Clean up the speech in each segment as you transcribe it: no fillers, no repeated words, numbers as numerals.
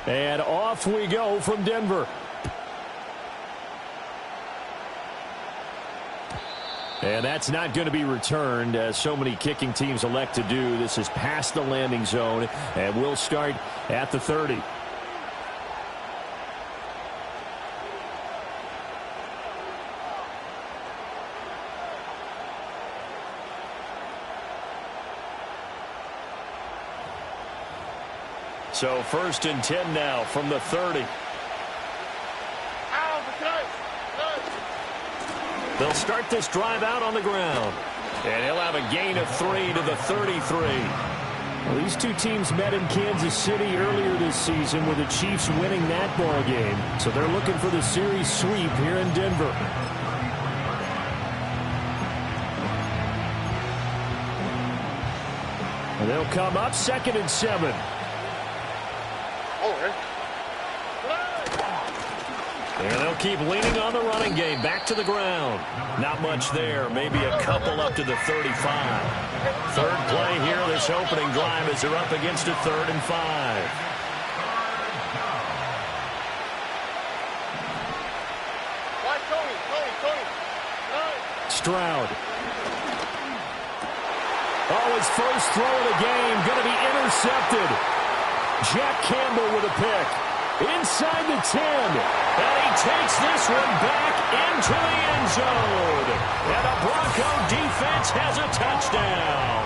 And off we go from Denver. And that's not going to be returned, as so many kicking teams elect to do. This is past the landing zone, and we'll start at the 30. So 1st and 10 now from the 30. They'll start this drive out on the ground. And he'll have a gain of 3 to the 33. Well, these two teams met in Kansas City earlier this season, with the Chiefs winning that ball game. So they're looking for the series sweep here in Denver. And they'll come up 2nd and 7. And they'll keep leaning on the running game. Back to the ground. Not much there. Maybe a couple up to the 35. Third play here this opening drive as they're up against a 3rd and 5. Stroud. Oh, his first throw of the game going to be intercepted. Jack Campbell with a pick. Inside the 10. And he takes this one back into the end zone. And the Bronco defense has a touchdown.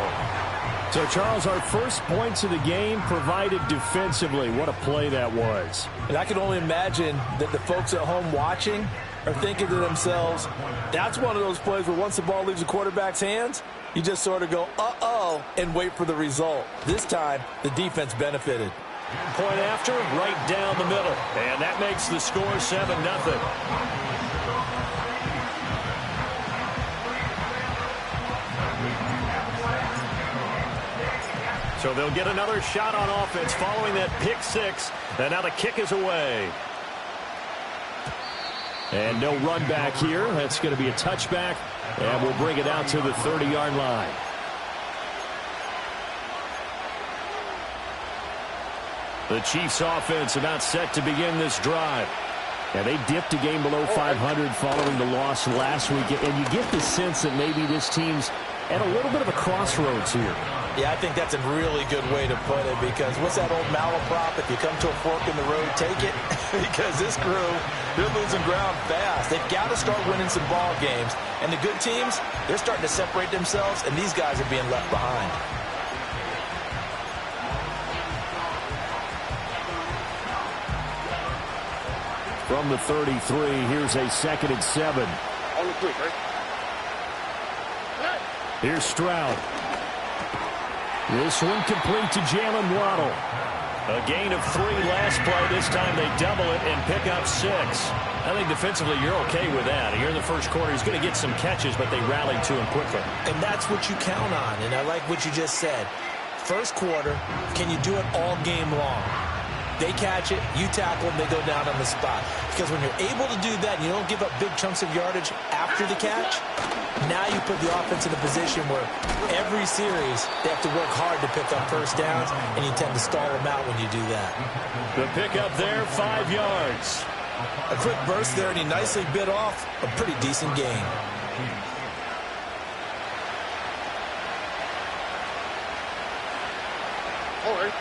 So, Charles, our first points of the game provided defensively. What a play that was. And I can only imagine that the folks at home watching are thinking to themselves, that's one of those plays where once the ball leaves the quarterback's hands, you just sort of go, uh-oh, and wait for the result. This time, the defense benefited. Point after, right down the middle. And that makes the score 7-0. So they'll get another shot on offense following that pick 6. And now the kick is away. And no run back here. That's going to be a touchback. And we'll bring it out to the 30-yard line. The Chiefs offense about set to begin this drive. And they dipped a game below 500 following the loss last week. And you get the sense that maybe this team's at a little bit of a crossroads here. Yeah, I think that's a really good way to put it, because what's that old malaprop? If you come to a fork in the road, take it. Because this crew, they're losing ground fast. They've got to start winning some ball games. And the good teams, they're starting to separate themselves, and these guys are being left behind. From the 33, here's a 2nd and 7. On the quick, right? Here's Stroud. This one complete to Jalen Waddle. A gain of 3 last play. This time they double it and pick up 6. I think defensively you're okay with that. Here in the first quarter, he's going to get some catches, but they rallied to him quickly. And that's what you count on, and I like what you just said. First quarter, can you do it all game long? They catch it, you tackle them, they go down on the spot. Because when you're able to do that and you don't give up big chunks of yardage after the catch, now you put the offense in a position where every series they have to work hard to pick up first downs, and you tend to stall them out when you do that. The pickup there, 5 yards. A quick burst there, and he nicely bit off a pretty decent gain. All right.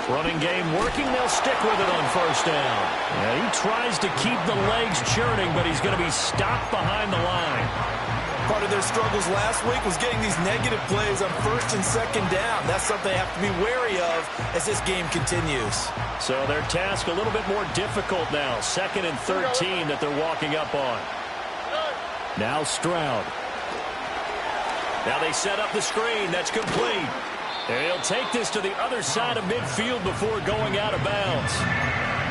Running game working. They'll stick with it on first down. Yeah, he tries to keep the legs churning, but he's going to be stopped behind the line. Part of their struggles last week was getting these negative plays on 1st and 2nd down. That's something they have to be wary of as this game continues. So their task a little bit more difficult now. 2nd and 13 that they're walking up on. Now Stroud. Now they set up the screen. That's complete. And he'll take this to the other side of midfield before going out of bounds.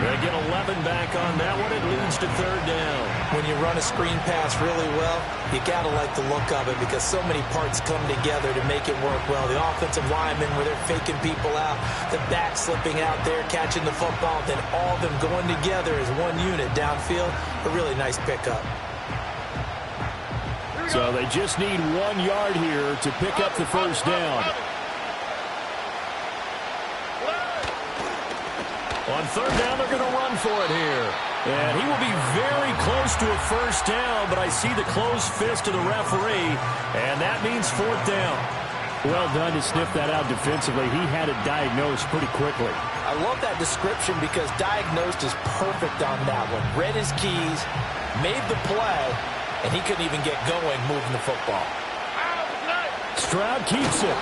They get 11 back on that one. It leads to third down. When you run a screen pass really well, you got to like the look of it because so many parts come together to make it work well. The offensive linemen where they're faking people out, the back slipping out there, catching the football, then all of them going together as one unit downfield. A really nice pickup. So they just need 1 yard here to pick up the first down. On third down, they're going to run for it here. And he will be very close to a first down, but I see the closed fist of the referee, and that means fourth down. Well done to sniff that out defensively. He had it diagnosed pretty quickly. I love that description because diagnosed is perfect on that one. Read his keys, made the play, and he couldn't even get going moving the football. Stroud keeps it.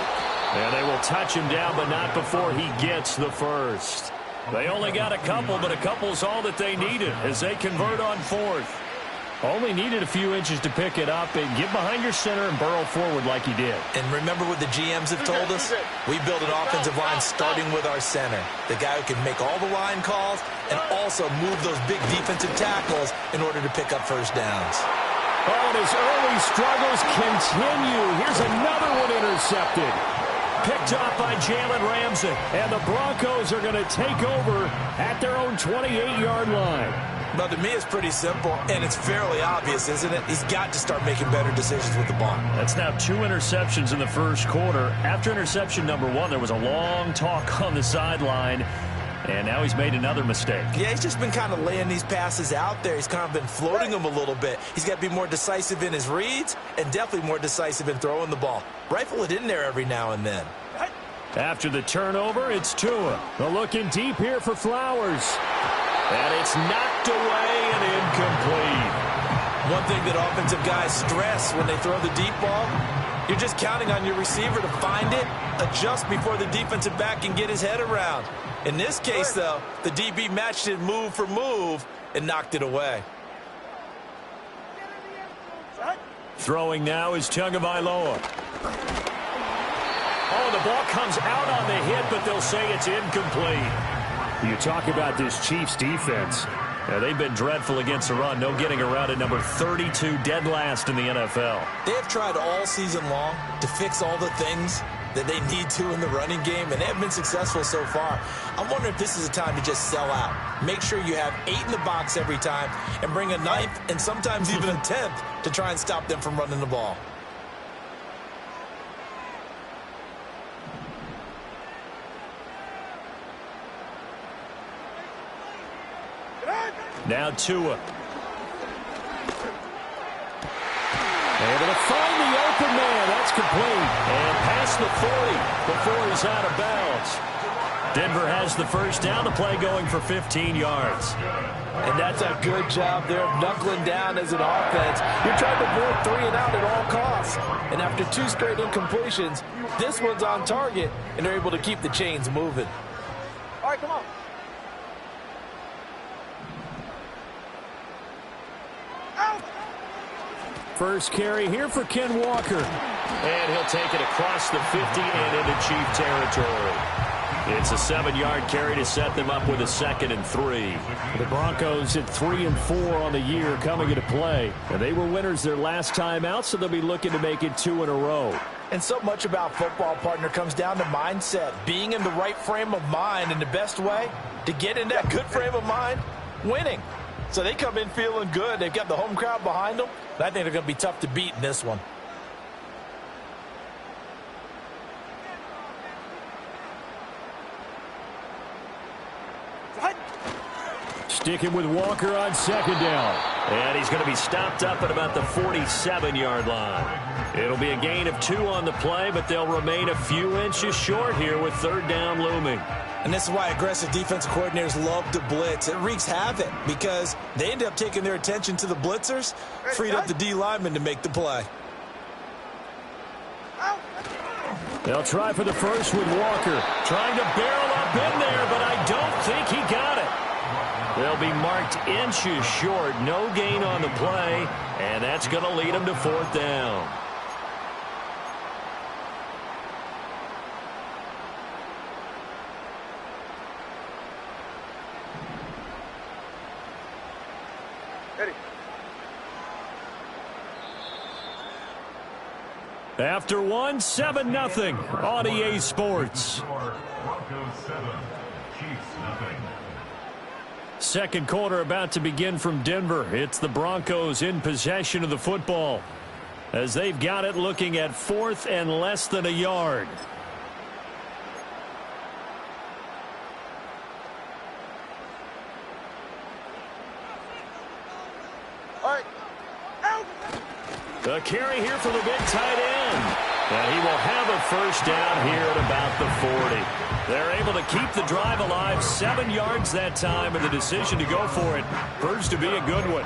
And they will touch him down, but not before he gets the first. They only got a couple, but a couple's all that they needed as they convert on fourth. Only needed a few inches to pick it up and get behind your center and burrow forward like he did. And remember what the GMs have told us? We build an offensive line starting with our center, the guy who can make all the line calls and also move those big defensive tackles in order to pick up first downs. Oh, and his early struggles continue. Here's another one intercepted. Picked up by Jalen Ramsey. And the Broncos are going to take over at their own 28-yard line. But to me, it's pretty simple, and it's fairly obvious, isn't it? He's got to start making better decisions with the ball. That's now 2 interceptions in the first quarter. After interception number 1, there was a long talk on the sideline. And now he's made another mistake. Yeah, he's just been kind of laying these passes out there. He's kind of been floating them a little bit. He's got to be more decisive in his reads and definitely more decisive in throwing the ball. Rifle it in there every now and then. After the turnover, it's Tua. They're looking deep here for Flowers. And it's knocked away and incomplete. One thing that offensive guys stress when they throw the deep ball, you're just counting on your receiver to find it, adjust before the defensive back can get his head around. In this case, though, the DB matched it move for move and knocked it away. Throwing now is Tagovailoa. Oh, the ball comes out on the hit, but they'll say it's incomplete. You talk about this Chiefs defense. Now, they've been dreadful against the run. No getting around at number 32, dead last in the NFL. They have tried all season long to fix all the things that they need to in the running game, and they have been successful so far. I'm wondering if this is a time to just sell out. Make sure you have 8 in the box every time and bring a 9th and sometimes even a 10th to try and stop them from running the ball. Now Tua. They're going to find the open man. That's complete. And past the 40 before he's out of bounds. Denver has the first down. The play going for 15 yards. And that's a good job there of knuckling down as an offense. You're trying to avoid 3 and out at all costs. And after 2 straight incompletions, this one's on target, and they're able to keep the chains moving. All right, come on. First carry here for Ken Walker. And he'll take it across the 50 and into Chief territory. It's a 7-yard carry to set them up with a 2nd and 3. The Broncos at 3 and 4 on the year coming into play. And they were winners their last time out, so they'll be looking to make it 2 in a row. And so much about football, partner, comes down to mindset. Being in the right frame of mind, and the best way to get in that good frame of mind, winning. So they come in feeling good. They've got the home crowd behind them. And I think they're going to be tough to beat in this one. Sticking with Walker on 2nd down. And he's going to be stopped up at about the 47-yard line. It'll be a gain of 2 on the play, but they'll remain a few inches short here with 3rd down looming. And this is why aggressive defensive coordinators love to blitz. It wreaks havoc because they end up taking their attention to the blitzers, freed up the D lineman to make the play. They'll try for the first with Walker. Trying to barrel up in there, but I don't think he got it. They'll be marked inches short. No gain on the play, and that's going to lead them to 4th down. After one, 7-0 on EA Sports. Second quarter about to begin from Denver. It's the Broncos in possession of the football as they've got it looking at 4th and less than a yard. All right. Out. The carry here for the big tight end. And he will have a first down here at about the 40. They're able to keep the drive alive, 7 yards that time, and the decision to go for it proves to be a good one.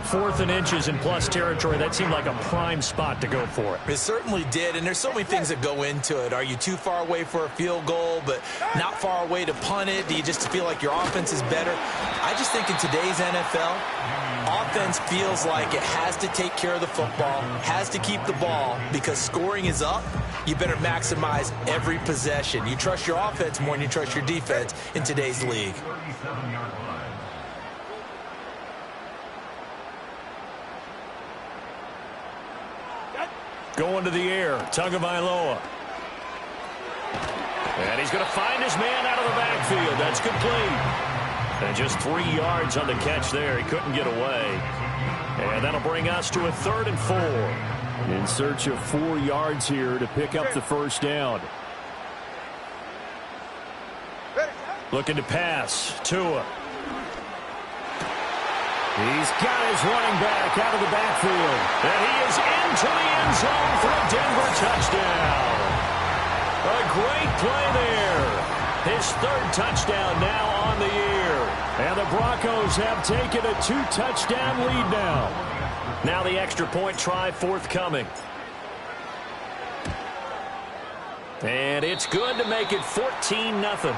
4th and inches in plus territory. That seemed like a prime spot to go for it. It certainly did, and there's so many things that go into it. Are you too far away for a field goal, but not far away to punt it? Do you just feel like your offense is better? I just think in today's NFL, offense feels like it has to take care of the football, has to keep the ball, because scoring is up. You better maximize every possession. You trust your offense more than you trust your defense in today's league. Going to the air, Tagovailoa. And he's going to find his man out of the backfield. That's complete. And just 3 yards on the catch there. He couldn't get away. And that'll bring us to a 3rd and 4. In search of 4 yards here to pick up the first down. Looking to pass. Tua. He's got his running back out of the backfield. And he is into the end zone for a Denver touchdown. A great play there. His 3rd touchdown now on the year. And the Broncos have taken a 2-touchdown lead now. Now the extra point try forthcoming. And it's good to make it 14-0.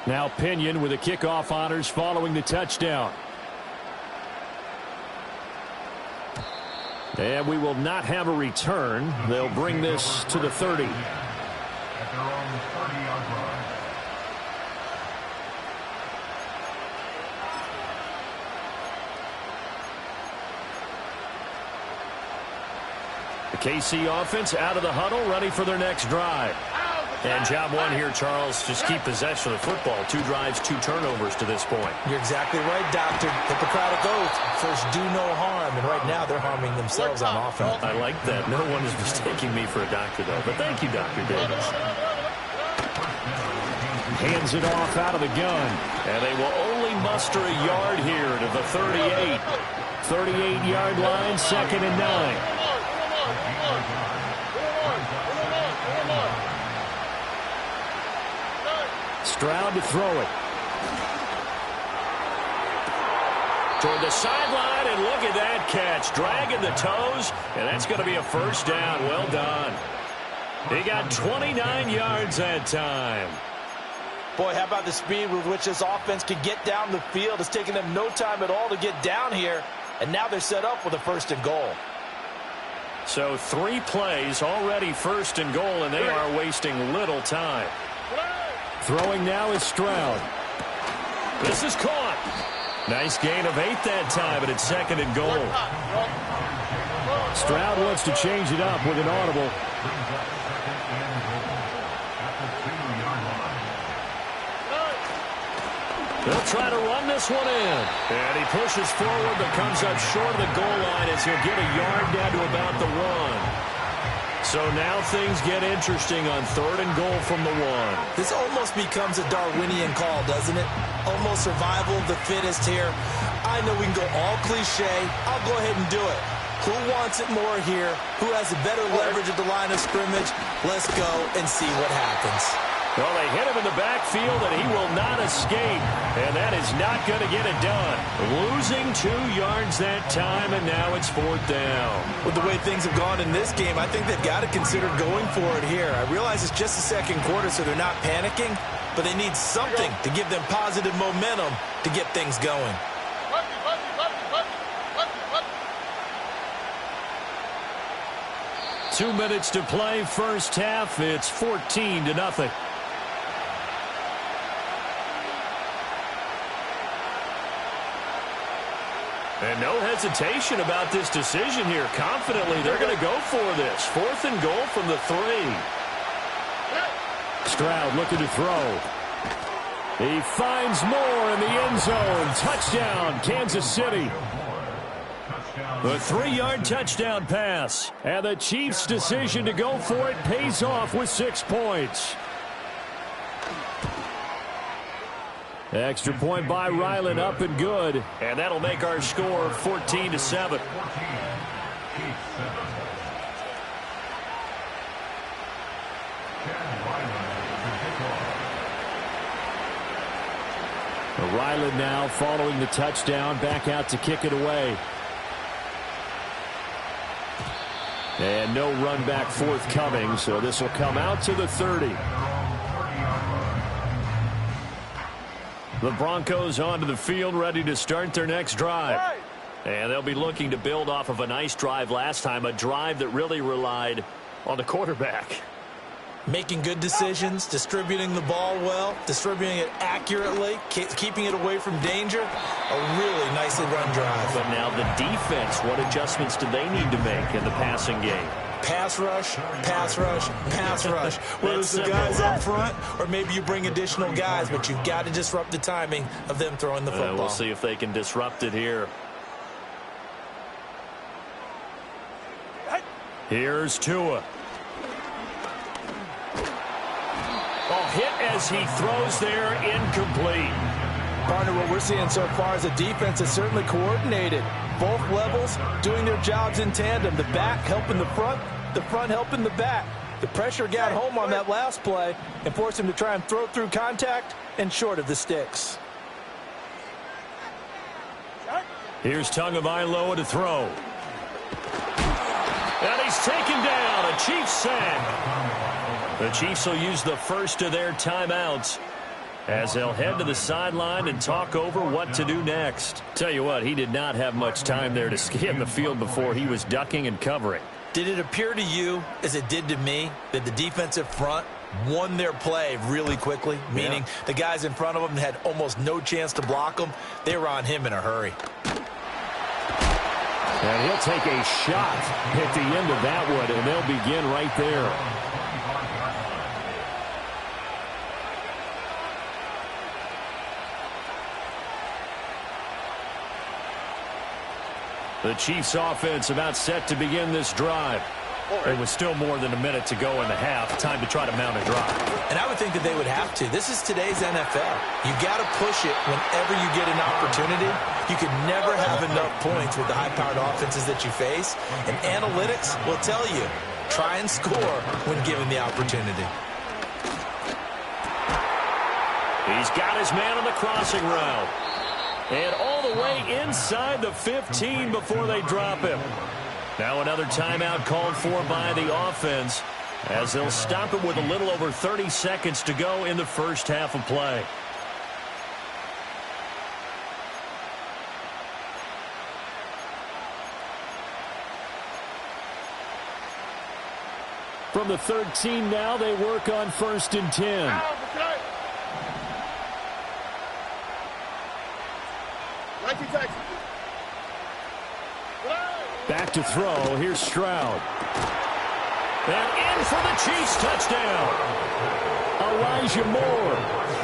Now Pinion with the kickoff honors following the touchdown. And we will not have a return. They'll bring this to the 30. The KC offense out of the huddle, ready for their next drive. And job one here, Charles, just keep possession of the football. 2 drives, 2 turnovers to this point. You're exactly right, Doctor. Hippocratic oath. First, do no harm. And right now, they're harming themselves on offense. I like that. No one is mistaking me for a doctor, though. But thank you, Dr. Davis. Hands it off out of the gun. And they will only muster a yard here to the 38. 38-yard line, 2nd and 9. Stroud to throw it. Toward the sideline, and look at that catch. Dragging the toes, and that's going to be a first down. Well done. He got 29 yards that time. Boy, how about the speed with which this offense could get down the field? It's taken them no time at all to get down here, and now they're set up with a 1st and goal. So 3 plays, already 1st and goal, and they are wasting little time. Throwing now is Stroud. This is caught. Nice gain of 8 that time, but it's 2nd and goal. Stroud wants to change it up with an audible. They'll try to run this one in. And he pushes forward but comes up short of the goal line as he'll get a yard down to about the 1. So now things get interesting on 3rd and goal from the 1. This almost becomes a Darwinian call, doesn't it? Almost survival of the fittest here. I know we can go all cliche. I'll go ahead and do it. Who wants it more here? Who has a better leverage at the line of scrimmage? Let's go and see what happens. Well, they hit him in the backfield, and he will not escape. And that is not going to get it done. Losing 2 yards that time, and now it's 4th down. With the way things have gone in this game, I think they've got to consider going for it here. I realize it's just the 2nd quarter, so they're not panicking, but they need something to give them positive momentum to get things going. 2 minutes to play, first half. It's 14-0. And no hesitation about this decision here. Confidently, they're going to go for this. 4th and goal from the 3. Stroud looking to throw. He finds more in the end zone. Touchdown, Kansas City. The 3-yard touchdown pass. And the Chiefs' decision to go for it pays off with 6 points. Extra point by Ryland, up and good. And that'll make our score 14-7. Ryland now following the touchdown, back out to kick it away. And no run back forthcoming, so this will come out to the 30. The Broncos onto the field, ready to start their next drive. And they'll be looking to build off of a nice drive last time, a drive that really relied on the quarterback. Making good decisions, distributing the ball well, distributing it accurately, keeping it away from danger. A really nicely run drive. But now the defense, what adjustments do they need to make in the passing game? Pass rush, pass rush, pass rush. Whether it's the guys up front or maybe you bring additional guys, but you've got to disrupt the timing of them throwing the football. We'll see if they can disrupt it here. Here's Tua. Hit as he throws there, incomplete. Partner, what we're seeing so far is a defense that's certainly coordinated. Both levels doing their jobs in tandem. The back helping the front helping the back. The pressure got home on that last play and forced him to try and throw through contact and short of the sticks. Here's Tagovailoa to throw. And he's taken down. A Chiefs sack. The Chiefs will use the first of their timeouts as they'll head to the sideline and talk over what to do next. Tell you what, he did not have much time there to scan the field before he was ducking and covering. Did it appear to you, as it did to me, that the defensive front won their play really quickly? Meaning the guys in front of them had almost no chance to block them. They were on him in a hurry. And he'll take a shot at the end of that one, and they'll begin right there. The Chiefs offense about set to begin this drive. It was still more than a minute to go in the half. Time to try to mount a drive. And I would think that they would have to. This is today's NFL. You got to push it whenever you get an opportunity. You can never have enough points with the high-powered offenses that you face. And analytics will tell you, try and score when given the opportunity. He's got his man on the crossing route. And all the way inside the 15 before they drop him. Now another timeout called for by the offense as they'll stop it with a little over 30 seconds to go in the first half of play. From the 13 now, they work on 1st and 10. Back to throw. Here's Stroud. And in for the Chiefs touchdown. Elijah Moore.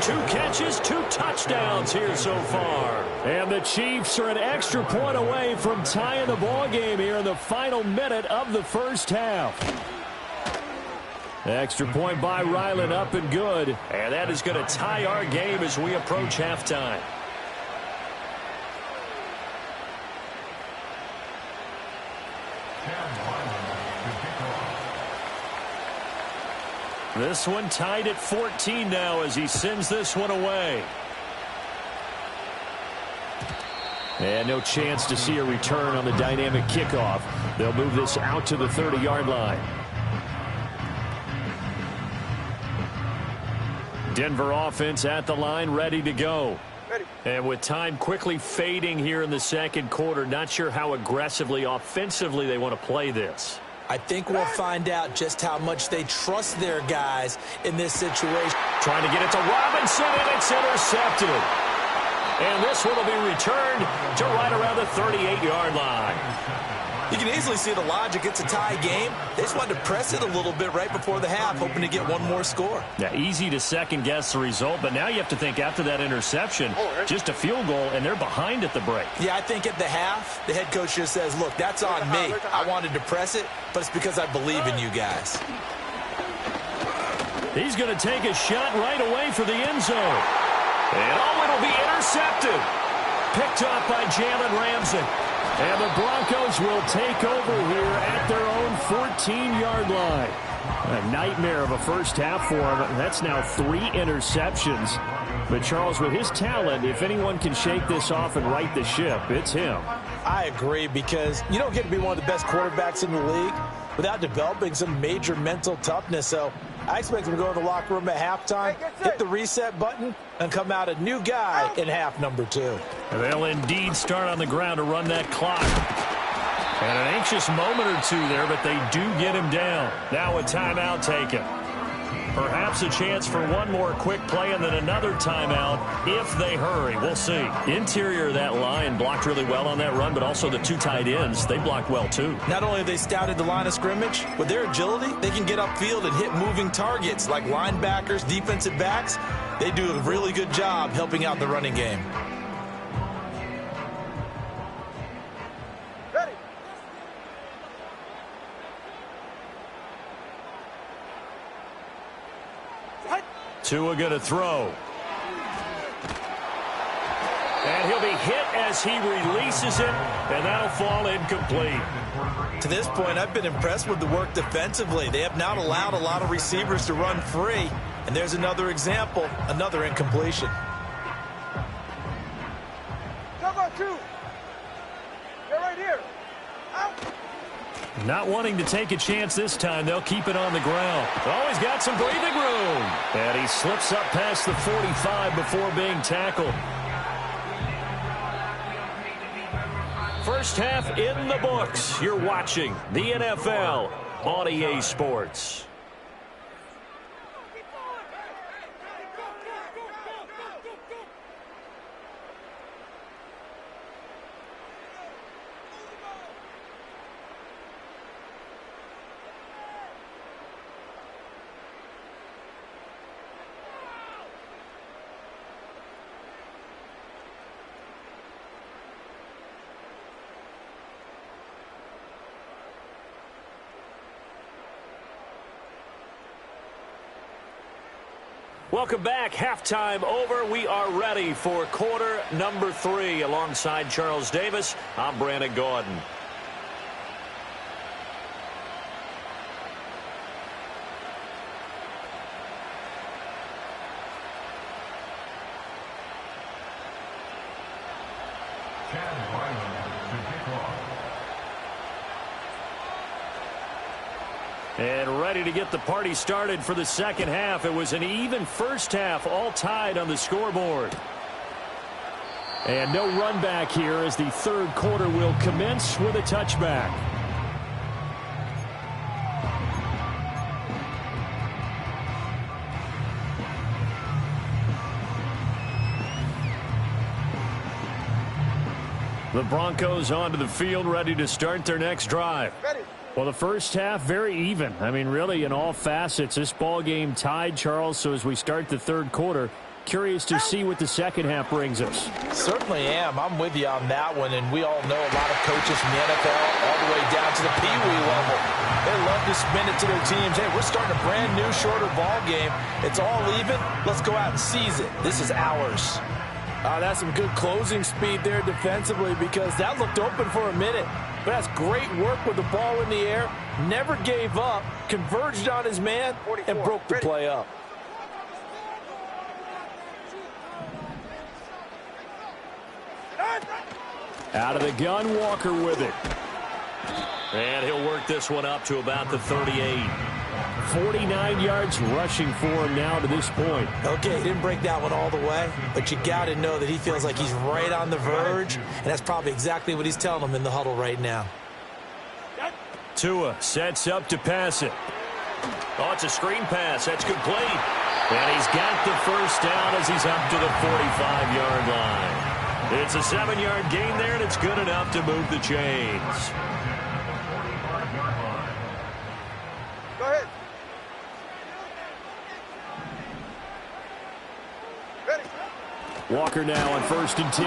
2 catches, 2 touchdowns here so far. And the Chiefs are an extra point away from tying the ball game here in the final minute of the first half. Extra point by Ryland, up and good. And that is going to tie our game as we approach halftime. This one tied at 14 now as he sends this one away. And no chance to see a return on the dynamic kickoff. They'll move this out to the 30-yard line. Denver offense at the line, ready to go. And with time quickly fading here in the second quarter, not sure how aggressively, offensively they want to play this. I think we'll find out just how much they trust their guys in this situation. Trying to get it to Robinson, and it's intercepted. And this one will be returned to right around the 38-yard line. You can easily see the logic. It's a tie game. They just wanted to press it a little bit right before the half, hoping to get one more score. Yeah, easy to second-guess the result, but now you have to think after that interception, just a field goal, and they're behind at the break. Yeah, I think at the half, the head coach just says, look, that's on me. I wanted to press it, but it's because I believe in you guys. He's going to take a shot right away for the end zone. And it'll be intercepted. Picked up by Jalen Ramsey. And the Broncos will take over here at their own 14-yard line. A nightmare of a first half for him. That's now 3 interceptions. But Charles, with his talent, if anyone can shake this off and right the ship, it's him. I agree, because you don't get to be one of the best quarterbacks in the league without developing some major mental toughness. So I expect him to go in the locker room at halftime, hit the reset button, and come out a new guy in half number 2. And they'll indeed start on the ground to run that clock. And an anxious moment or two there, but they do get him down. Now a timeout taken. Perhaps a chance for one more quick play and then another timeout if they hurry. We'll see. Interior of that line blocked really well on that run, but also the 2 tight ends, they blocked well too. Not only have they scouted the line of scrimmage, with their agility, they can get upfield and hit moving targets like linebackers, defensive backs. They do a really good job helping out the running game. Tua going to throw. And he'll be hit as he releases it, and that'll fall incomplete. To this point, I've been impressed with the work defensively. They have not allowed a lot of receivers to run free. And there's another example, another incompletion. Cover 2. They're right here. Out. Not wanting to take a chance this time. They'll keep it on the ground. Oh, he's got some breathing room. And he slips up past the 45 before being tackled. First half in the books. You're watching the NFL on EA Sports. Welcome back. Halftime over. We are ready for quarter number 3. Alongside Charles Davis, I'm Brandon Gordon. And ready to get the party started for the second half. It was an even first half, all tied on the scoreboard. And no run back here as the third quarter will commence with a touchback. The Broncos onto the field, ready to start their next drive. Ready. Well, the first half, very even. I mean, really, in all facets, this ball game tied, Charles. So as we start the third quarter, curious to see what the second half brings us. Certainly am. I'm with you on that one. And we all know a lot of coaches from the NFL all the way down to the Pee-wee level. They love to spin it to their teams. Hey, we're starting a brand new, shorter ball game. It's all even. Let's go out and seize it. This is ours. That's some good closing speed there defensively, because that looked open for a minute. But that's great work with the ball in the air. Never gave up, converged on his man, and broke the play up. Out of the gun, Walker with it. And he'll work this one up to about the 38. 49 yards rushing for him now to this point. Okay, he didn't break that one all the way, but you got to know that he feels like he's right on the verge, and that's probably exactly what he's telling them in the huddle right now. Tua sets up to pass it. Oh, it's a screen pass. That's complete. And he's got the first down as he's up to the 45-yard line. It's a 7-yard gain there, and it's good enough to move the chains. Go ahead. Ready. Walker now on 1st and 10.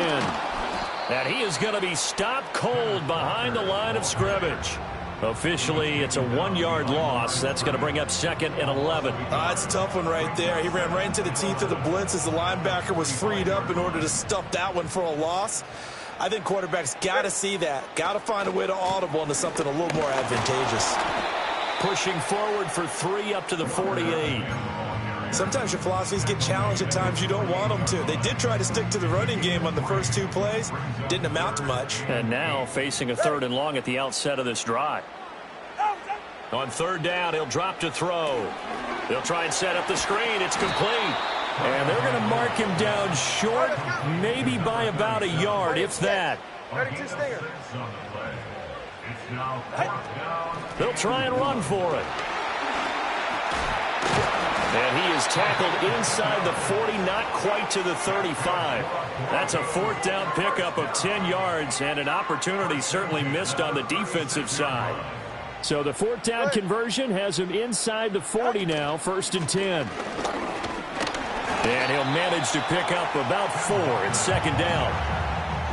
And he is going to be stopped cold behind the line of scrimmage. Officially, it's a 1-yard loss. That's going to bring up 2nd and 11. It's a tough one right there. He ran right into the teeth of the blitz as the linebacker was freed up in order to stuff that one for a loss. I think quarterbacks got to see that. Got to find a way to audible into something a little more advantageous. Pushing forward for 3 up to the 48. Sometimes your philosophies get challenged at times you don't want them to. They did try to stick to the running game on the first 2 plays. Didn't amount to much. And now facing a 3rd and long at the outset of this drive. On 3rd down, he'll drop to throw. They'll try and set up the screen. It's complete. And they're going to mark him down short, maybe by about a yard, if that. They'll try and run for it. And he is tackled inside the 40, not quite to the 35. That's a 4th down pickup of 10 yards, and an opportunity certainly missed on the defensive side. So the 4th down conversion has him inside the 40 now, 1st and 10. And he'll manage to pick up about 4 at 2nd down.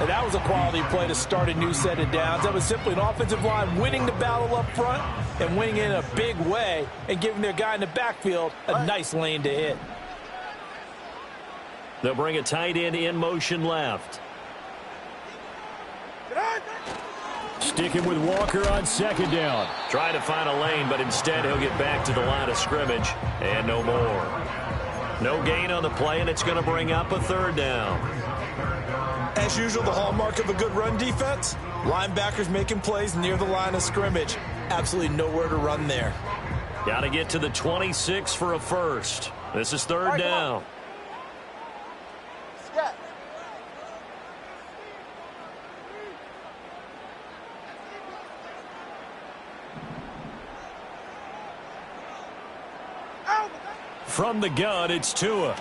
And that was a quality play to start a new set of downs. That was simply an offensive line winning the battle up front and winning in a big way and giving their guy in the backfield a nice lane to hit. They'll bring a tight end in motion left. Sticking with Walker on 2nd down. Trying to find a lane, but instead he'll get back to the line of scrimmage and no more. No gain on the play, and it's going to bring up a 3rd down. As usual, the hallmark of a good run defense, linebackers making plays near the line of scrimmage. Absolutely nowhere to run there. Got to get to the 26 for a first. This is 3rd down. From the gun, it's Tua.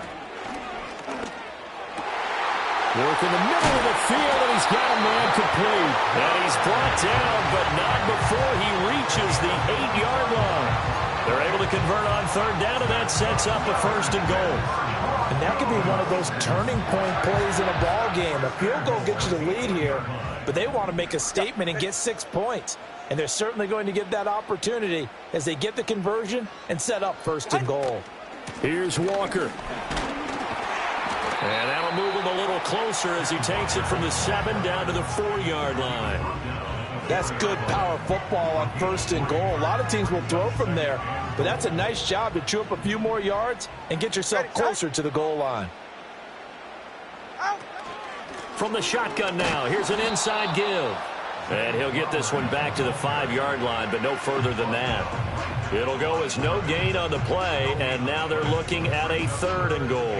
Work in the middle of the field, and he's got a man complete. And he's brought down, but not before he reaches the 8-yard line. They're able to convert on 3rd down, and that sets up a 1st and goal. And that could be one of those turning point plays in a ball game. A field goal gets you the lead here, but they want to make a statement and get 6 points. And they're certainly going to get that opportunity as they get the conversion and set up 1st and goal. Here's Walker. And that'll move him a little closer as he takes it from the 7 down to the 4-yard line. That's good power football on 1st and goal. A lot of teams will throw from there, but that's a nice job to chew up a few more yards and get yourself closer to the goal line. From the shotgun now, here's an inside give. And he'll get this one back to the 5-yard line, but no further than that. It'll go as no gain on the play, and now they're looking at a 3rd and goal.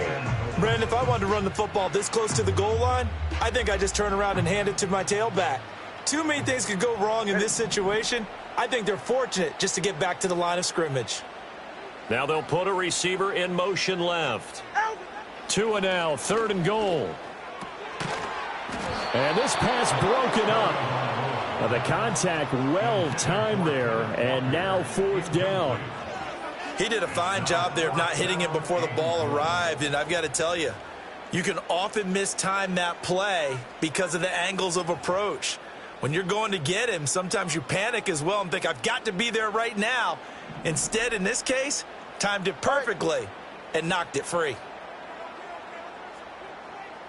Brandon, if I wanted to run the football this close to the goal line, I think I just turn around and hand it to my tailback. Too many things could go wrong in this situation. I think they're fortunate just to get back to the line of scrimmage. Now they'll put a receiver in motion left. Tua now, 3rd and goal. And this pass broken up. The contact well timed there, and now 4th down. He did a fine job there of not hitting it before the ball arrived, and I've got to tell you, you can often mistime that play because of the angles of approach. When you're going to get him, sometimes you panic as well and think, I've got to be there right now. Instead, in this case, timed it perfectly and knocked it free.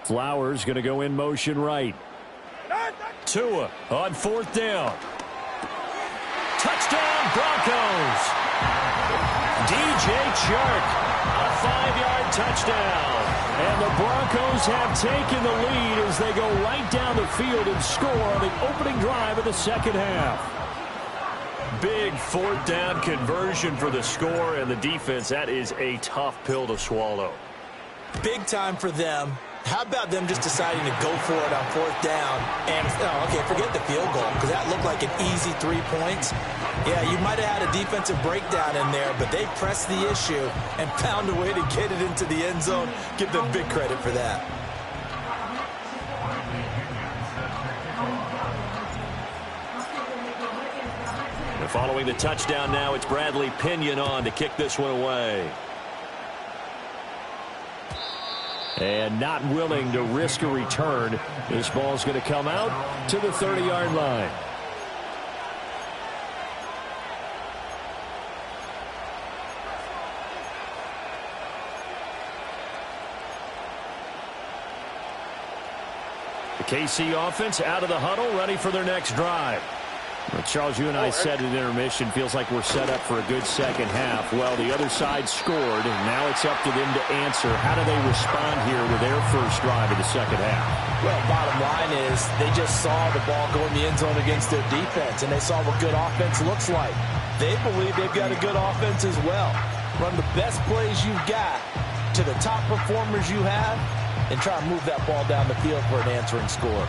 Flowers going to go in motion right. Tua on 4th down. Touchdown, Broncos. DJ Chark, a 5-yard touchdown. And the Broncos have taken the lead as they go right down the field and score on the opening drive of the 2nd half. Big 4th down conversion for the score, and the defense, that is a tough pill to swallow. Big time for them. How about them just deciding to go for it on 4th down? And, okay, forget the field goal, because that looked like an easy 3 points. Yeah, you might have had a defensive breakdown in there, but they pressed the issue and found a way to get it into the end zone. Give them big credit for that. And following the touchdown now, it's Bradley Pinion on to kick this one away. And not willing to risk a return. This ball's going to come out to the 30-yard line. The KC offense out of the huddle, ready for their next drive. Well, Charles, you and I said at intermission, feels like we're set up for a good second half. Well, the other side scored, and now it's up to them to answer. How do they respond here with their first drive of the second half? Well, bottom line is they just saw the ball go in the end zone against their defense, and they saw what good offense looks like. They believe they've got a good offense as well. Run the best plays you've got to the top performers you have, and try to move that ball down the field for an answering score.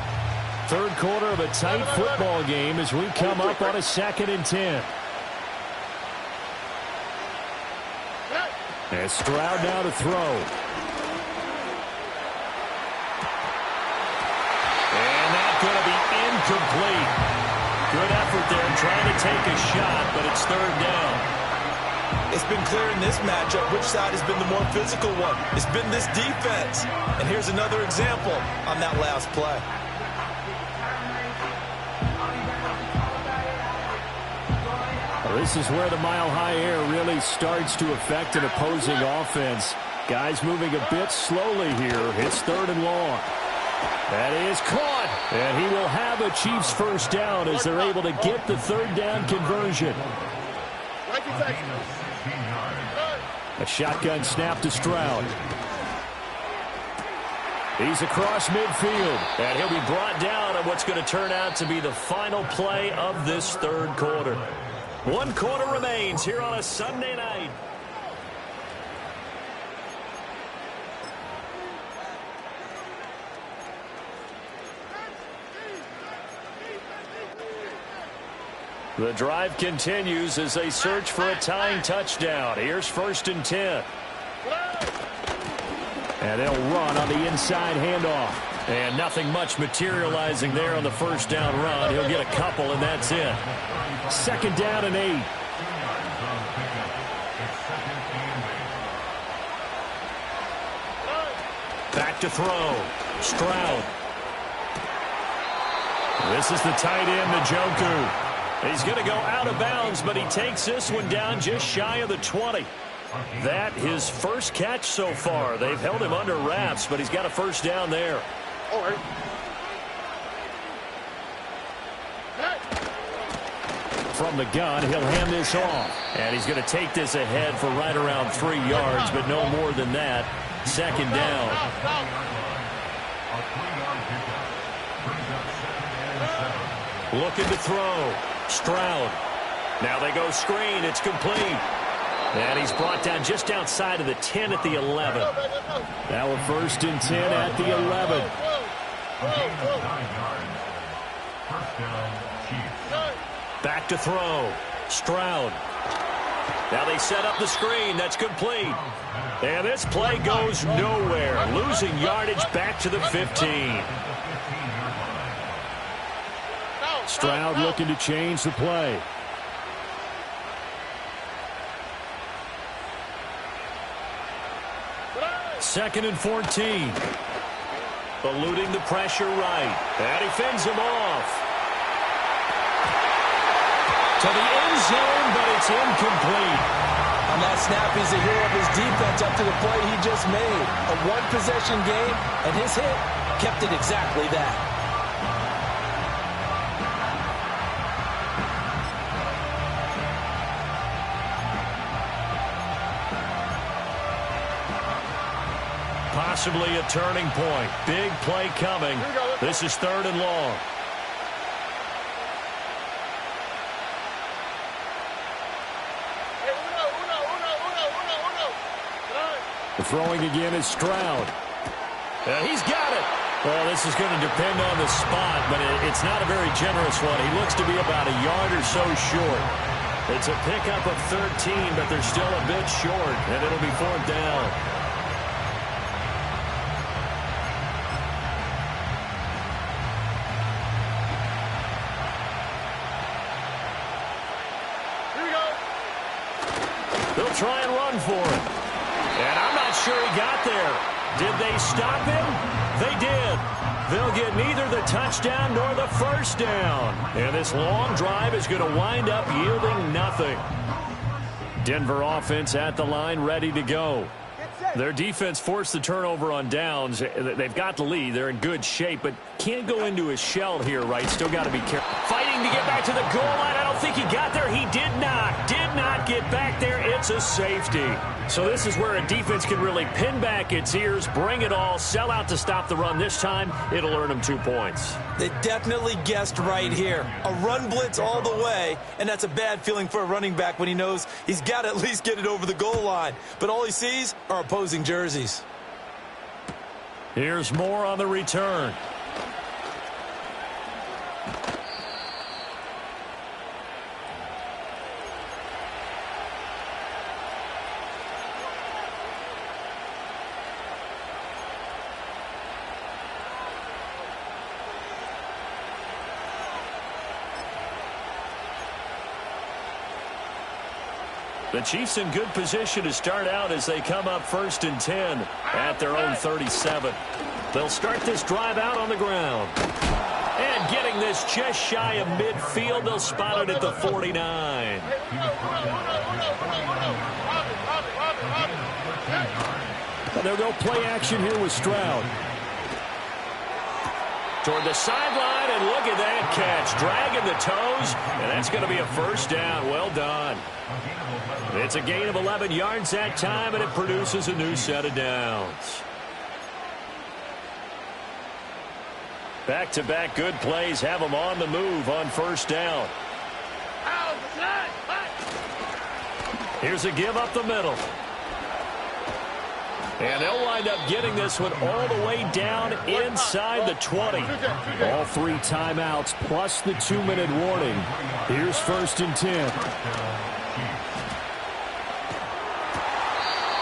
Third quarter of a tight football game as we come up on a 2nd and 10. And Stroud now to throw. And that's going to be incomplete. Good effort there trying to take a shot, but it's 3rd down. It's been clear in this matchup which side has been the more physical one. It's been this defense. And here's another example on that last play. This is where the mile-high air really starts to affect an opposing offense. Guys moving a bit slowly here. It's 3rd and long. That is caught. And he will have a Chiefs first down as they're able to get the 3rd down conversion. A shotgun snap to Stroud. He's across midfield. And he'll be brought down on what's going to turn out to be the final play of this 3rd quarter. 1 quarter remains here on a Sunday night. The drive continues as they search for a tying touchdown. Here's 1st and 10. And they'll run on the inside handoff. And nothing much materializing there on the first down run. He'll get a couple, and that's it. 2nd down and 8. Back to throw. Stroud. This is the tight end, Njoku. He's going to go out of bounds, but he takes this one down just shy of the 20. That his first catch so far. They've held him under wraps, but he's got a first down there. From the gun, he'll hand this off. And he's going to take this ahead for right around 3 yards, but no more than that. 2nd down. Looking to throw. Stroud. Now they go screen. It's complete. And he's brought down just outside of the 10 at the 11. Now a 1st and 10 at the 11. Back to throw. Stroud. Now they set up the screen. That's complete. And this play goes nowhere. Losing yardage back to the 15. Stroud looking to change the play. Second and 14. Eluding the pressure right. And he fends him off. To the end zone, but it's incomplete. On that snap, he's the hero of his defense up to the play he just made. A one-possession game, and his hit kept it exactly that. Possibly a turning point. Big play coming. This is 3rd and long. The throwing again is Stroud. He's got it. Well, this is going to depend on the spot, but it's not a very generous one. He looks to be about a yard or so short. It's a pickup of 13, but they're still a bit short, and it'll be 4th down. Here we go. They'll try and run for it. And I'm not sure he got there. Did they stop him? They did. They'll get neither the touchdown nor the first down. And this long drive is going to wind up yielding nothing. Denver offense at the line, ready to go. Their defense forced the turnover on downs. They've got the lead. They're in good shape, but can't go into a shell here, right? Still got to be careful. Fighting to get back to the goal line. I don't think he got there. He did not get back there. It's a safety. So this is where a defense can really pin back its ears, bring it all, sell out to stop the run. This time, it'll earn them 2 points. They definitely guessed right here. A run blitz all the way, and that's a bad feeling for a running back when he knows he's got to at least get it over the goal line. But all he sees are opposing jerseys. Here's more on the return. The Chiefs in good position to start out as they come up 1st and 10 at their own 37. They'll start this drive out on the ground. And getting this just shy of midfield, they'll spot it at the 49. They'll go play action here with Stroud. Toward the sideline, and look at that catch. Dragging the toes, and that's going to be a first down. Well done. It's a gain of 11 yards that time, and it produces a new set of downs. Back-to-back good plays have them on the move on first down. Here's a give up the middle. And they'll wind up getting this one all the way down inside the 20. All 3 timeouts plus the 2-minute warning. Here's 1st and 10.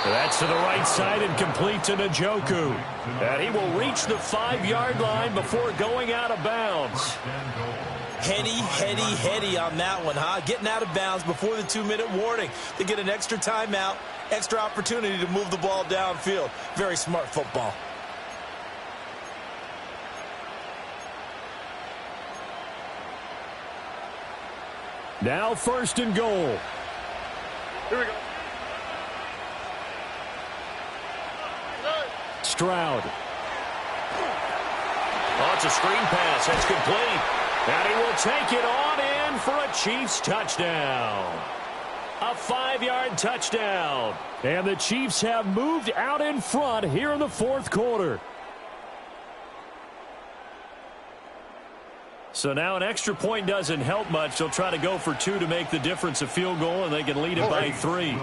That's to the right side and complete to Njoku. And he will reach the 5-yard line before going out of bounds. Heady on that one, huh? Getting out of bounds before the 2-minute warning. They get an extra timeout, extra opportunity to move the ball downfield. Very smart football. Now 1st and goal. Here we go. Stroud. Oh, it's a screen pass. That's complete. And he will take it on in for a Chiefs touchdown. A 5-yard touchdown. And the Chiefs have moved out in front here in the 4th quarter. So now an extra point doesn't help much. They'll try to go for 2 to make the difference a field goal, and they can lead it by 3.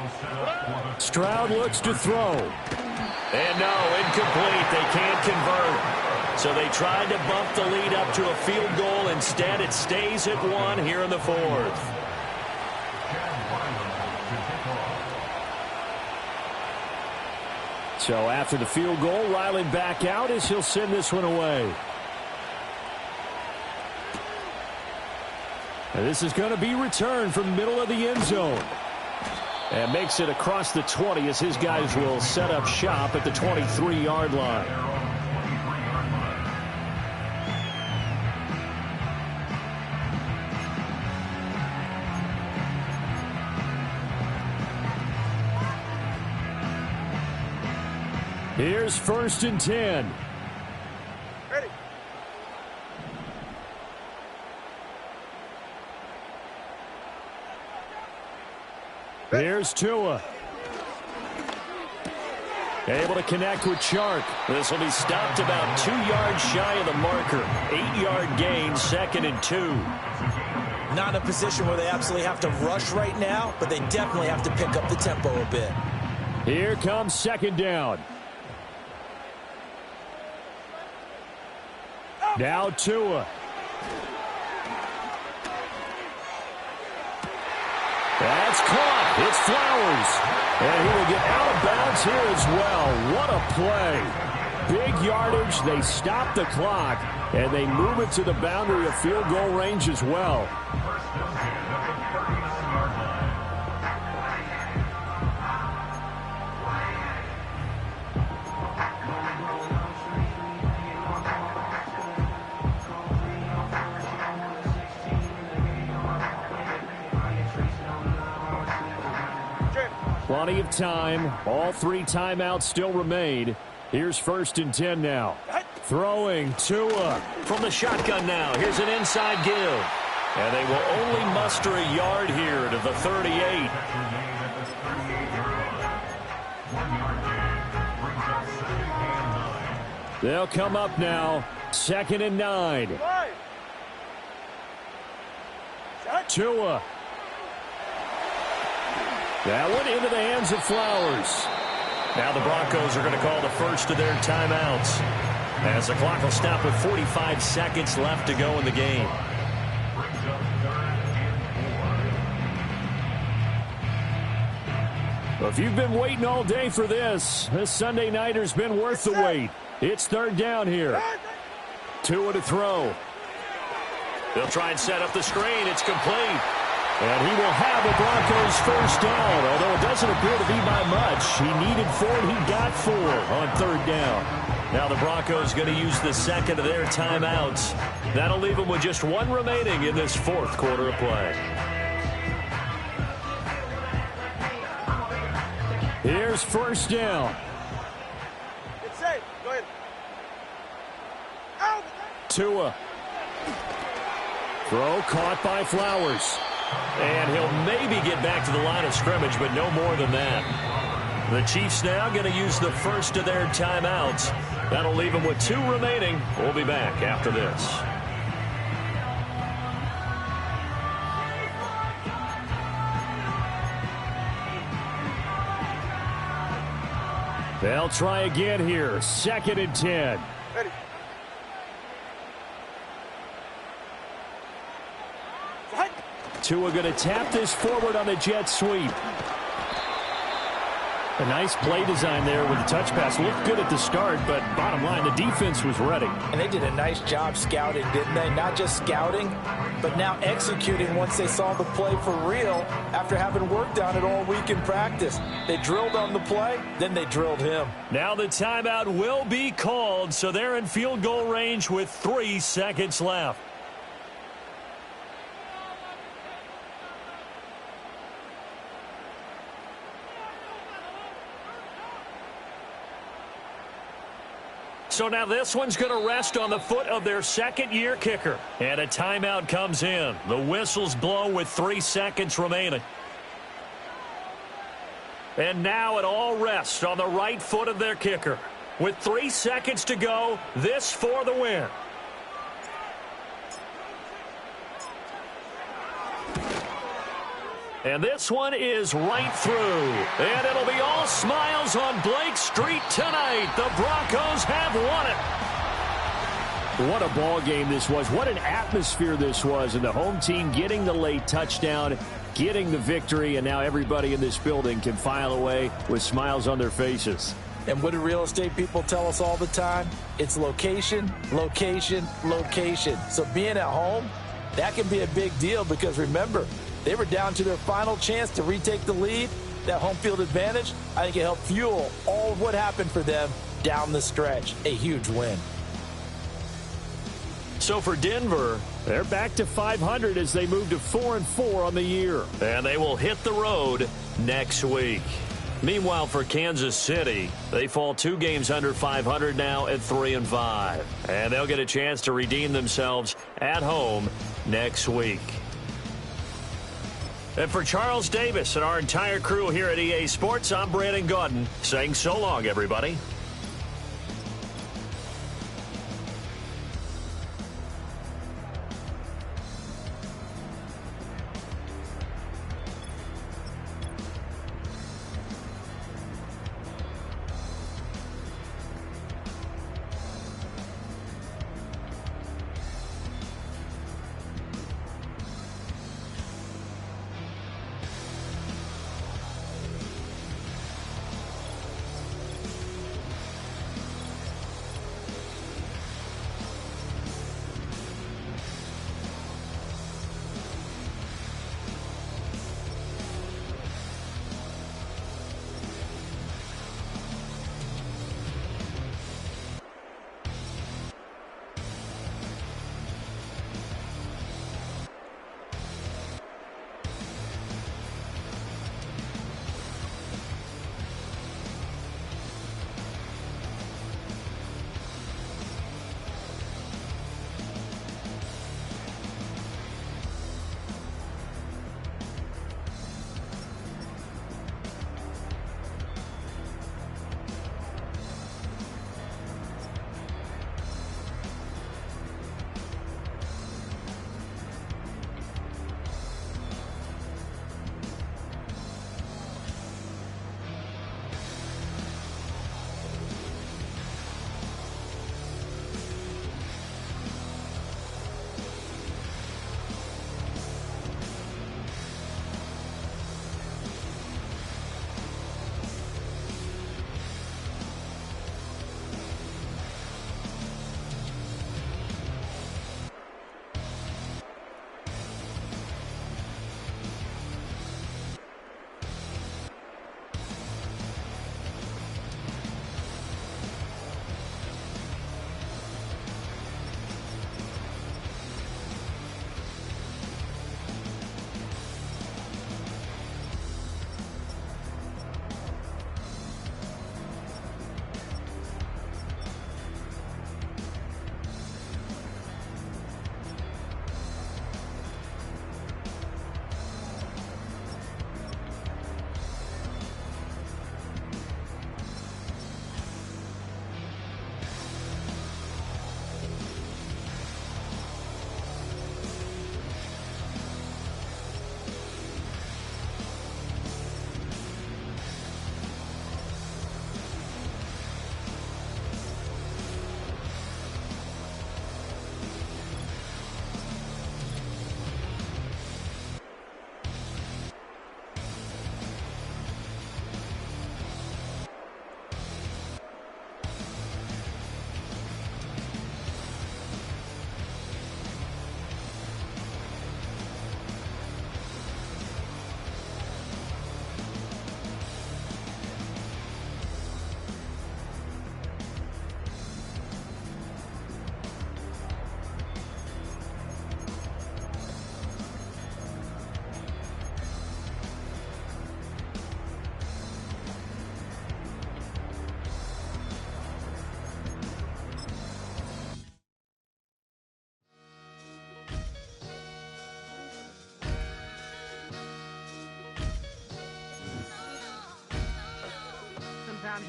Stroud looks to throw. And no, incomplete. They can't convert. So they tried to bump the lead up to a field goal. Instead, it stays at 1 here in the 4th. So after the field goal, Riley back out as he'll send this one away. And this is going to be returned from the middle of the end zone. And makes it across the 20 as his guys will set up shop at the 23-yard line. Here's 1st and 10. Ready. Here's Tua. Able to connect with Chark. This will be stopped about 2 yards shy of the marker. 8-yard gain, 2nd and 2. Not in a position where they absolutely have to rush right now, but they definitely have to pick up the tempo a bit. Here comes 2nd down. Now Tua. That's caught. It's Flowers. And he will get out of bounds here as well. What a play. Big yardage. They stop the clock, and they move it to the boundary of field goal range as well. Plenty of time. All 3 timeouts still remain. Here's 1st and 10 now. Throwing Tua from the shotgun now. Here's an inside give. And they will only muster a yard here to the 38. They'll come up now. 2nd and 9. Tua. That one into the hands of Flowers. Now the Broncos are going to call the first of their timeouts, as the clock will stop with 45 seconds left to go in the game. Well, if you've been waiting all day for this Sunday nighter's been worth the wait. It's 3rd down here. Tua to throw. They'll try and set up the screen. It's complete. And he will have the Broncos first down, although it doesn't appear to be by much. He needed 4, and he got 4 on 3rd down. Now the Broncos going to use the second of their timeouts. That'll leave them with just 1 remaining in this 4th quarter of play. Here's 1st down. It's safe. Go ahead. Out. Tua. Throw caught by Flowers. And he'll maybe get back to the line of scrimmage, but no more than that. The Chiefs now going to use the first of their timeouts. That'll leave them with 2 remaining. We'll be back after this. They'll try again here. 2nd and 10. Ready. Tua going to tap this forward on the jet sweep. A nice play design there with the touch pass. Looked good at the start, but bottom line, the defense was ready. And they did a nice job scouting, didn't they? Not just scouting, but now executing once they saw the play for real after having worked on it all week in practice. They drilled on the play, then they drilled him. Now the timeout will be called, so they're in field goal range with 3 seconds left. So now this one's going to rest on the foot of their 2nd-year kicker. And a timeout comes in. The whistle's blown with 3 seconds remaining. And now it all rests on the right foot of their kicker. With 3 seconds to go, this for the win. And this one is right through. And it'll be all smiles on Blake Street tonight. The Broncos have won it. What a ball game this was. What an atmosphere this was. And the home team getting the late touchdown, getting the victory, and now everybody in this building can file away with smiles on their faces. And what do real estate people tell us all the time? It's location, location, location. So being at home, that can be a big deal because remember, they were down to their final chance to retake the lead. That home field advantage, I think it helped fuel all of what happened for them down the stretch. A huge win. So for Denver, they're back to 500 as they move to 4-4 on the year. And they will hit the road next week. Meanwhile, for Kansas City, they fall 2 games under 500 now at 3-5. And they'll get a chance to redeem themselves at home next week. And for Charles Davis and our entire crew here at EA Sports, I'm Brandon Gaudin saying so long, everybody.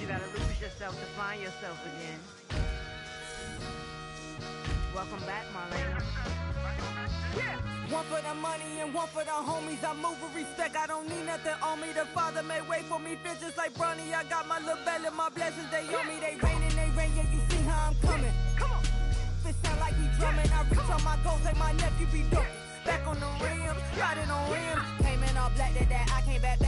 you gotta lose yourself to find yourself again. Welcome back, Marlena. Yeah. One for the money and one for the homies. I move with respect, I don't need nothing on me. The Father may wait for me, feel just like Bronny. I got my little belly, my blessings, they on me. They rain, yeah, you see how I'm coming. Come on. It sound like we drumming. I reach on my goals, like my nephew be dope. Back on the rim, riding on rims. Came in all black to that, I came back to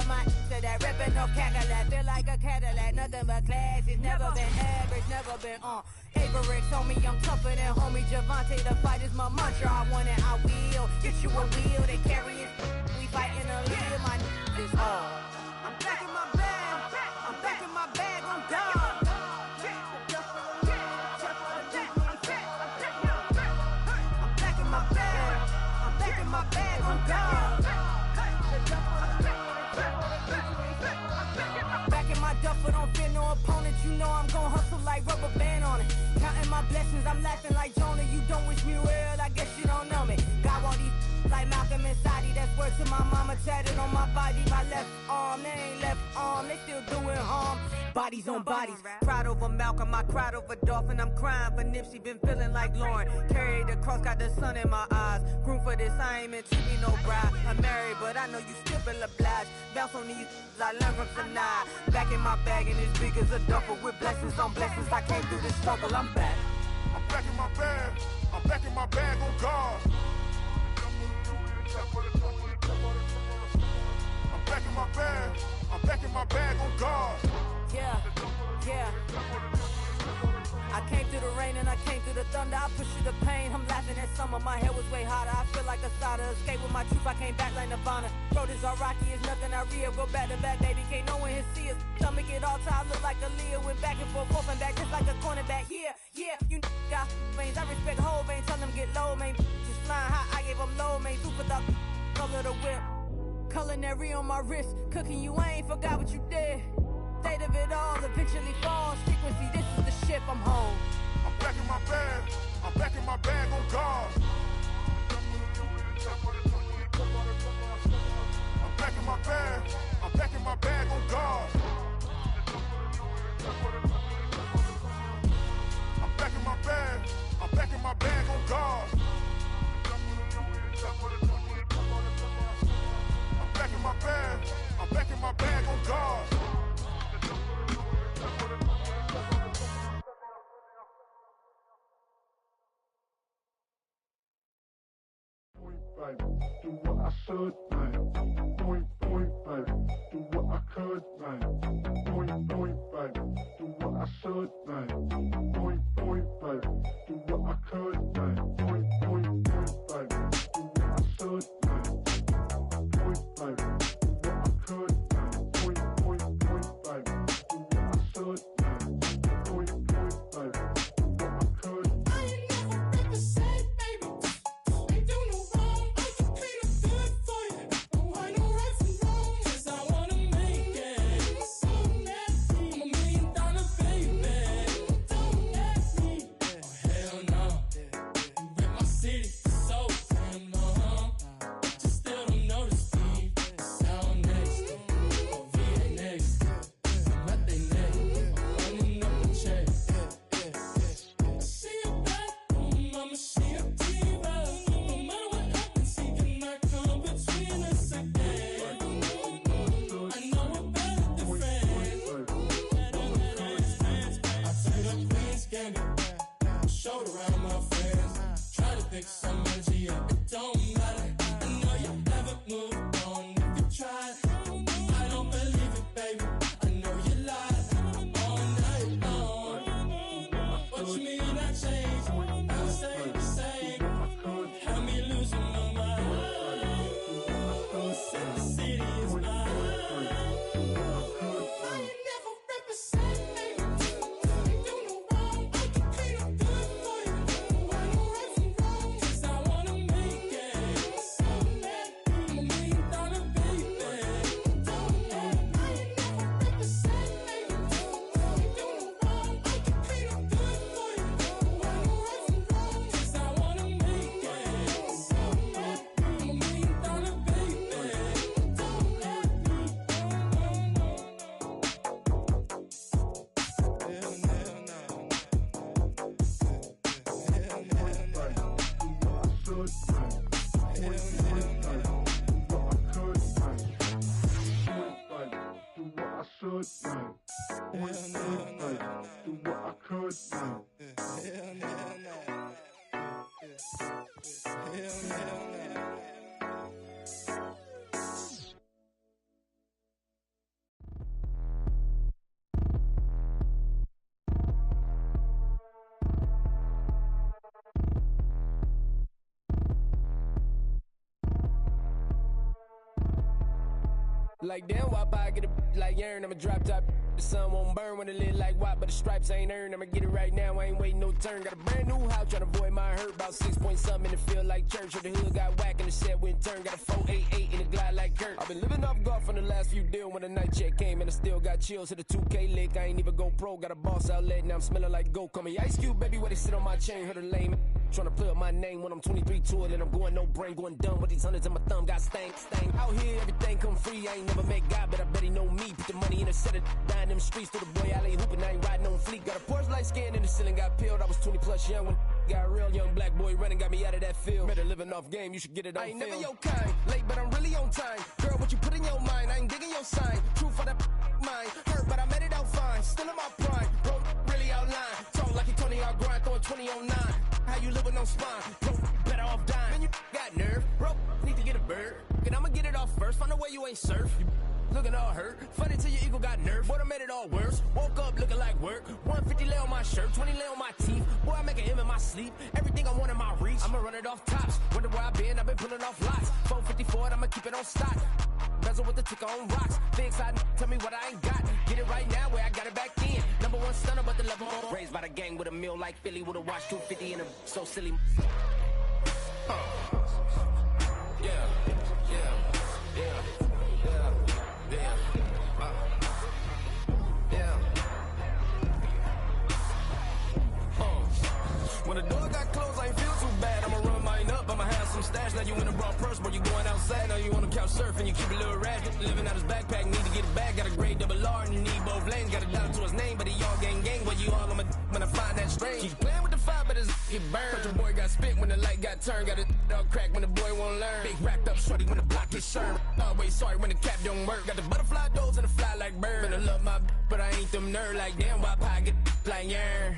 my to that ripping off Cadillac. Feel like a Cadillac, nothing but class. It's never been average, never been on. Averix on me, I'm tougher than homie Javante. The fight is my mantra, I want it, I will. Get you a wheel, they carry it. We fighting a live, my is all. I'm back in my bag, I'm back in my bag, I'm done. My bag on God. Back in my duffel, don't fear no opponent. You know I'm gon' hustle like rubber band on it. Counting my blessings, I'm laughing like Jonah. You don't wish me well, I guess you don't know me. Got all these like Malcolm and Sadie. That's word to my mama, tatted on my body. My left arm, they ain't left arm, they still doing harm. Bodies on bodies, cried over Malcolm, I cried over Dolphin. I'm crying for Nipsey, been feeling like Lauren. Carried the cross, got the sun in my eyes. Grew for this, I ain't meant to be no bride. I'm married, but I know you still feel obliged. Bounce on these, I learned from tonight. Back in my bag and it's big as a duffel. With blessings on blessings, I came through this struggle, I'm back. I'm back in my bag, I'm back in my bag on God. I'm back in my bag, I'm back in my bag on God. Yeah, yeah. I came through the rain and I came through the thunder. I pushed through the pain, I'm laughing at summer. My hair was way hotter, I feel like a soda. Escape with my truth, I came back like Nirvana. Road is all rocky, it's nothing I real. Go back to back, baby, can't no one here see us. Stomach it all tied, look like a Leah. Went back and forth and back, just like a cornerback. Yeah, yeah, you got veins, I respect whole veins. Tell them get low, man. Just flying high, I gave them low, man. Super the color the whip. Culinary on my wrist, cooking you, I ain't forgot what you did. State of it all, eventually falls. Frequency, this is the ship, I'm home. I'm back in my bag, I'm back in my bag on God. I'm back in my bag, I'm back in my bag on God. I'm back in my bag, I'm back in my bag on God. I'm back in my bag, I'm back in my bag on God. Do what I should, man. Point, baby. Do what I could, man. Point, baby. Do what I should, man. Point, baby. Do what I could, man. Point, baby. Do what I should, man. Point, baby. Do what I could, man. Point, baby. Do what I should, man. Point, baby. Do what I could. I ain't never represent, baby. Ain't do no wrong. I can clean up good for you. Don't want no right from wrong. 'Cause I wanna make it. So nasty. I'm $1 million baby. Don't ask me. Oh, hell no. You rip my city so damn long. Just still don't notice me. Sound next. Or VA next. I'm at they neck. I'm running up the check. See you back home, I'ma see a diva. No matter what happens, he cannot come between us again. I know we're better than friends. I turned up Queen's Gambit, showed around my friends. Try to pick some energy up, it don't matter. I know you haven't moved on if you tried. I don't believe it, baby. I know you lied all night long. What you mean I changed? I stay the same. Had me losing my mind. Said the city is mine. I ain't never represent, baby. Ain't do no wrong. I can clean up good for you. Don't want no right from wrong. 'Cause I wanna make it. So mad. I'm $1 million baby. Don't ask. I ain't never represent, baby. Ain't do no wrong. I can clean up good for you. Don't want no right from should, man. Point blank, do what I could, man. Point blank, do what I should, man. Point blank, do what I could, man. Like damn, why I get a like urn? I'ma drop top. The sun won't burn when it lit like white, but the stripes ain't earned. I'ma get it right now, I ain't waiting no turn. Got a brand new house, tryna avoid my hurt. About 6 point something in the field like church. Or the hood got whack and the set went turn. Got a 488 in the glide like Kurt. I've been living off golf on the last few deals. When the night check came and I still got chills. Hit a 2K lick, I ain't even go pro. Got a boss outlet, now I'm smelling like goat. Call me Ice Cube, baby, where they sit on my chain. Heard a lame. Tryna play up my name when I'm 23 to it. And I'm going no brain, going dumb with these hundreds in my thumb. Got stank. Out here, everything come free. I ain't never met God, but I bet he know me. Put the money in a set of dying them streets. To the boy, I ain't hooping, I ain't riding on fleek. Got a Porsche light scan in the ceiling, got peeled. I was 20 plus young when got a real young black boy running, got me out of that field. Better living off game, you should get it on film. I ain't never your kind, late but I'm really on time. Girl, what you put in your mind, I ain't digging your sign. True for that mind, hurt but I made it out fine. Still in my prime, bro, really outline. Talk like you Tony, I'll grind, throwing 20 on 9. How you live with no spine, bro, better off dying. Man, you got nerve, bro, need to get a bird. And I'ma get it off first, find a way you ain't surf. You looking all hurt, funny till your ego got nerve. Boy, I made it all worse, woke up looking like work. 150 lay on my shirt, 20 lay on my teeth. Boy, I make an M in my sleep, everything I want in my reach. I'ma run it off tops, wonder where I been, I've been pulling off lots. 454, I'ma keep it on stock. Bezel with the ticker on rocks. Big side, tell me what I ain't got. Get it right now where I got it back then. Number one stunner, but the level on. Raised by the gang with a meal like Philly with a watch 250 and a so silly. When the door got closed, I ain't feel too bad. I'ma run mine up, I'ma have some stash. Now you in a broad purse, but you going outside. Now you on the couch surfing, you keep a little rat. Living out his backpack, need to get it back. Got a grade double R and you need both lanes. Got a dollar to his name, but he all gang. But you all on my when I find that strange. Keep playing with the fire, but his get burned. But your boy got spit when the light got turned. Got it all crack when the boy won't learn. Big racked up shorty when the block gets served. Always sorry when the cap don't work. Got the butterfly doors and the fly like bird. And I love my but I ain't them nerd like damn. Why I get like yarn?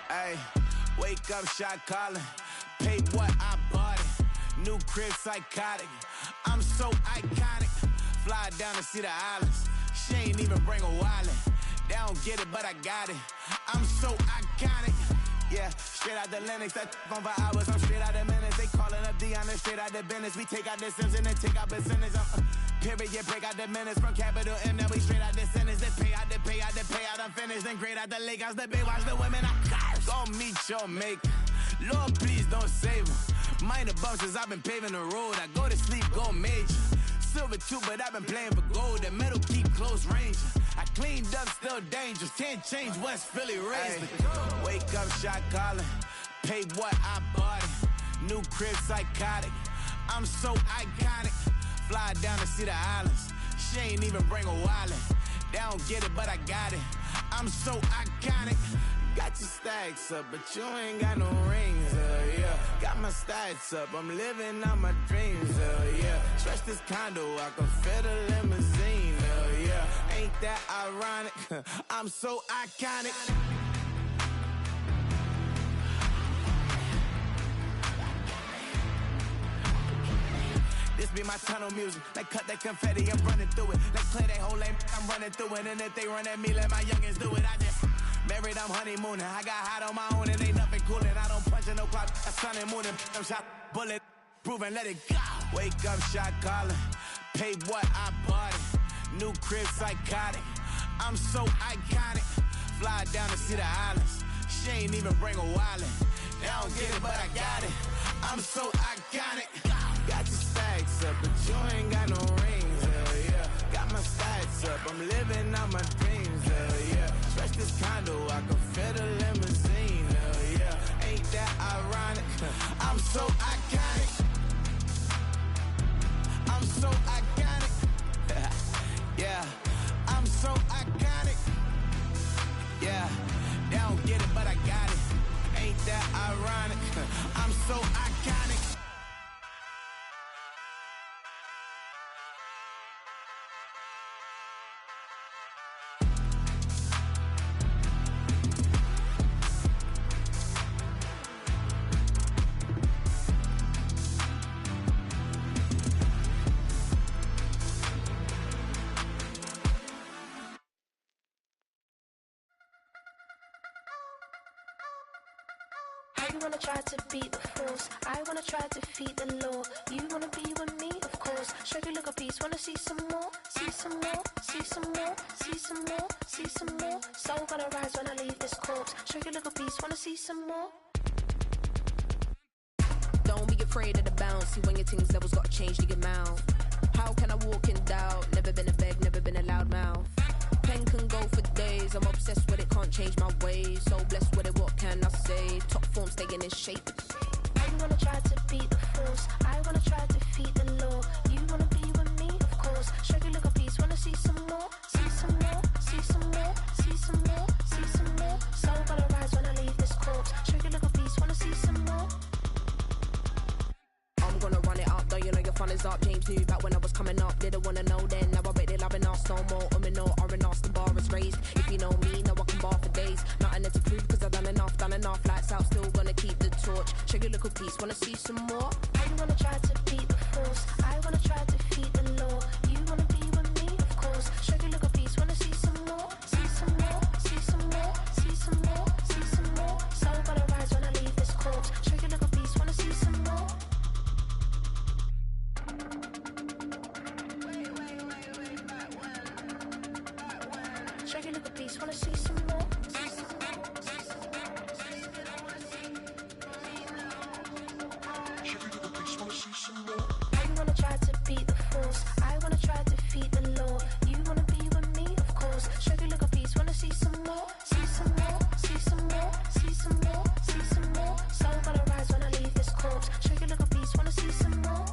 Ay, wake up, shot calling. Pay what I bought it. New crib, psychotic. I'm so iconic. Fly down to see the islands. She ain't even bring a wallet. They don't get it, but I got it. I'm so iconic. Yeah, straight out the Lennox, that on for hours. I'm straight out the minutes. They calling up Dion, straight out the business. We take out the Sims and then take out percentage. Period, break out the minutes from capital M. Now we straight out the sentence. They pay out, I'm finished. Then grade out the Lakers, the Bay, watch the women. I curse. Go meet your maker. Lord, please don't save them. Minor bumps as I've been paving the road. I go to sleep, go major. Silver too, but I've been playing for gold. The metal keep close range. I cleaned up, still dangerous. Can't change West Philly raised. Wake up, shot calling. Pay what I bought it. New crib, psychotic. I'm so iconic. Fly down to see the islands. She ain't even bring a wallet. They don't get it, but I got it. I'm so iconic. Got your stacks up, but you ain't got no rings, yeah. Got my stats up, I'm living out my dreams, yeah. Stretch this condo, I can fit a limousine, yeah. Ain't that ironic? I'm so iconic. This be my tunnel music. Like cut that confetti, I'm running through it. Like clear that whole lane, I'm running through it. And if they run at me, let my youngins do it. I just married, I'm honeymooning. I got hot on my own and ain't nothing coolin'. I don't punch in no clock, I sun and moon and I'm shot bullet. Proven, let it go. Wake up, shot calling. Pay what I bought it. New crib, psychotic. I'm so iconic. Fly down to see the islands. She ain't even bring a wallet. They don't get it, but I got it. I'm so iconic. Got your stacks up, but you ain't got no rings, yeah. Got my stats up, I'm living out my dreams, yeah. Stretch this condo, I can fit a limousine, yeah. Ain't that ironic? I'm so iconic. I'm so iconic. Yeah, I'm so iconic. You wanna try to beat the force, I wanna try to defeat the law. You wanna be with me, of course. Show you look a piece, wanna see some more, see some more, see some more, see some more, see some more. Soul gonna rise when I leave this corpse. Show you look a piece, wanna see some more. Don't be afraid of the bounce. See when your things levels gotta change to your mouth. How can I walk in doubt? Never been a beg, never been a loud mouth. Pen can go for days. I'm obsessed with it, can't change my ways. So blessed with it, what can I say? Top form staying in shape. You wanna try to beat the force, I wanna try to defeat the law. You wanna be with me, of course. Show you look a piece, wanna see some more, see some more, see some more, see some more, see some more. Soul gonna rise when I leave this corpse. Show you look a piece, wanna see some more. I'm gonna run it up, though you know your fun is up. James knew back when I was coming up, didn't wanna know then. Now I bet they loving us no more. No R&R's, the bar is raised. If you know me, now I can bar for days. Nothing there to prove, cause I've done enough. Lights out, still gonna keep the torch. Show you little piece, wanna see some more? You wanna try to beat the force, I wanna try to defeat the law. You wanna be with me, of course. Show you little piece, wanna see some more, see some more, see some more, see some more, see some more. Soul gonna rise when I leave this corpse. Show you little piece, wanna see some more. Show you little piece, wanna see some more. You wanna try to beat the force, I wanna try to defeat the law. You wanna be with me, of course. Show you look a piece, wanna see some more, see some more, see some more, see some more, see some more. Soul gonna rise when I leave this corpse. Show you look a piece, wanna see some more,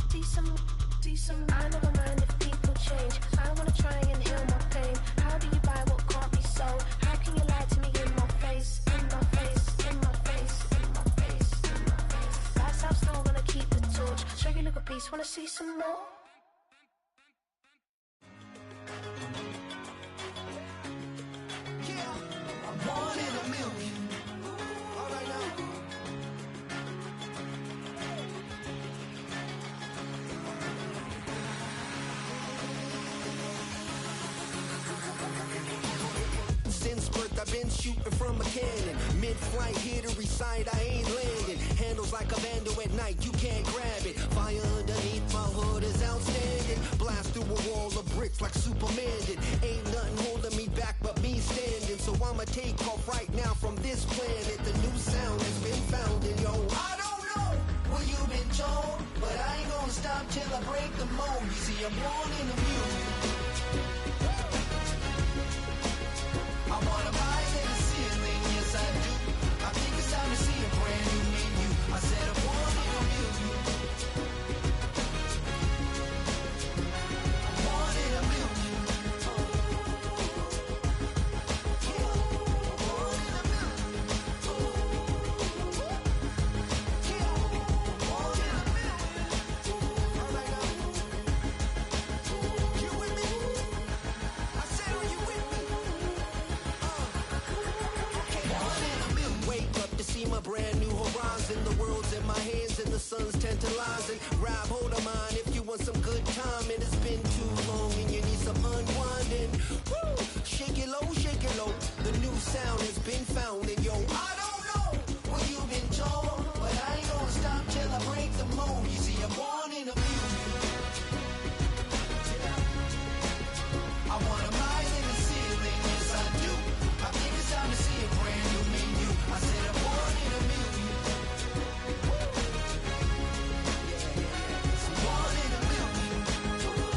see some, see some. I never mind if people change. I wanna try and heal my pain. How do you buy what can't be sold? How can you lie to me in my face, in my face, in my face, in my face, in my face? That's how still gonna keep the torch. Show you look a piece, wanna see some more. I'm one in a million. All right now. Since birth I've been shooting from a cannon. Mid-flight here to recite, I ain't landing. Handles like a vandal at night, you can't grab it. Fire underneath my hood is outstanding. Blast through a wall of bricks like Superman did. Ain't nothing holding me back but me standing. So I'ma take off right now from this planet. The new sound has been found in yo. I don't know what you've been told, but I ain't gonna stop till I break the mold. You see, I'm born in the music. I wanna rise in the ceiling, yes I do. I think it's time to see a brand new menu. I said I'm one in a million. I'm one in a million. My brand new horizon, the world's in my hands and the sun's tantalizing. Grab hold of mine if you want some good time, and it's been too long and you need some unwinding. Woo! Shake it low, the new sound has been found, and yo, I don't know what you've been told, but I ain't gonna stop till I break the mold. You see, I'm born in a million. I wanna rise in the ceiling, yes I do. I think it's time to see a brand new menu. I said I'm born in a million. One in a million.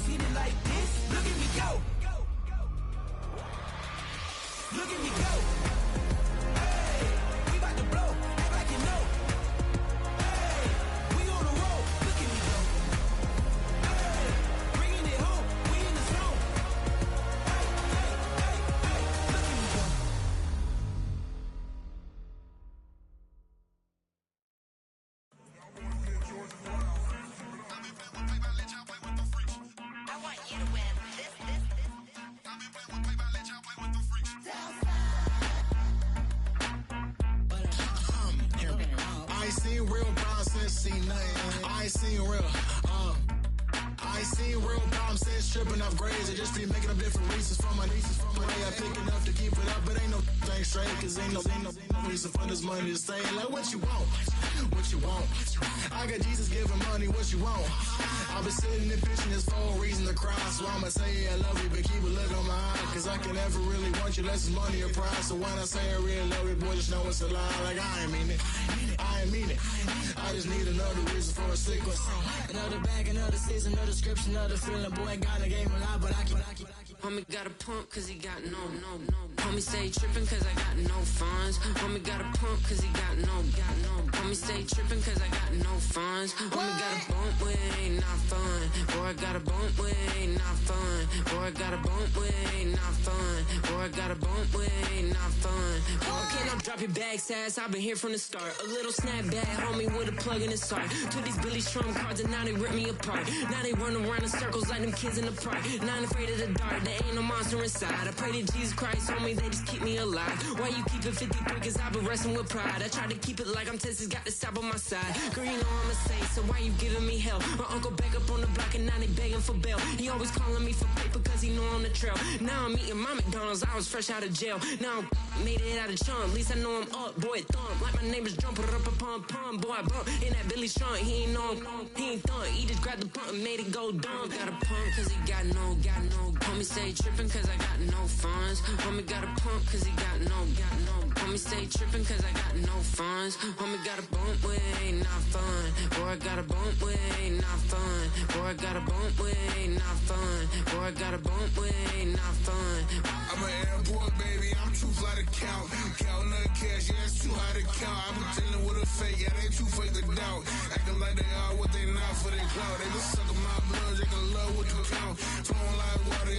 seen it like this. Look at me go. Look at me go. Hey, we about to blow. Act like you know. Hey, we on the road. Look at me go. Hey, bringing it home. We in the zone. Hey, hey, hey, hey. Look at me go. I want you to win. I ain't seen real problems since seen nothing. I ain't seen real, I ain't seen real problems since tripping off grades. I just be making up different reasons for my nieces. For my way I pick enough to keep it up, but ain't no thing straight. Cause ain't no reason for this money to stay. Like what you want, what you want. I got Jesus giving money, what you want. I've been sitting and pitching this for a reason to cry. So I'ma say I love you, but keep a look on my eye. Cause I can never really want you unless it's money or pride. So when I say I really love you, boy, just know it's a lie. Like I ain't mean it, I ain't mean it. I just need another reason for a sequence. Another bag, another season, another description, another feeling. Boy, got a game a lot, but I keep. Homie got a pump cause he got no. Homie stay trippin' cause I got no funds. Homie got a pump cause he got no. Homie stay trippin' cause I got no funds. Homie got a bump with it ain't not fun. Boy, I got a bump with it ain't not fun. Boy, I got a bump with it ain't not fun. Boy, I got a bump with it ain't not fun. Boy, can I drop your bag, sass? I've been here from the start. A little snapback, homie with a plug in his heart. Took these Billy Strum cards and now they rip me apart. Now they run around in circles like them kids in the park. Not afraid of the dark, there ain't no monster inside. I pray to Jesus Christ, homie, they just keep me alive. Why you keep it 53? Cause I've been wrestling with pride. I try to keep it like I'm Texas, got the stop on my side. Girl, you know I'm a saint, so why you giving me hell? My uncle back up on the block and now they begging for bail. He always calling me for paper cause he know I'm the trail. Now I'm eating my McDonald's, I was fresh out of jail. Now I made it out of chump, at least I know I'm up, boy, thump. Like my neighbors jumping up a pump, boy, I bump. In that Billy Strong, he ain't know him, he ain't thump. He just grabbed the pump and made it go dumb. Got a pump cause he got no. Homie stay trippin' cause I got no funds. Homie got a pump cause he got no. Homie stay trippin' cause I got no funds. Homie got a bump with it ain't not fun. Boy, I got a bump with it ain't not fun. Boy, I got a bump with it ain't not fun. Boy, I got a bump with it ain't not fun. I'm an airport baby, I'm too fly to count. Counting the cash, yeah, it's too high to count. I'm dealing with a fake, yeah, they too fake to doubt. Acting like they are what they not for their clout. They just suckin' my blood, they can love what you count. Flowing like water,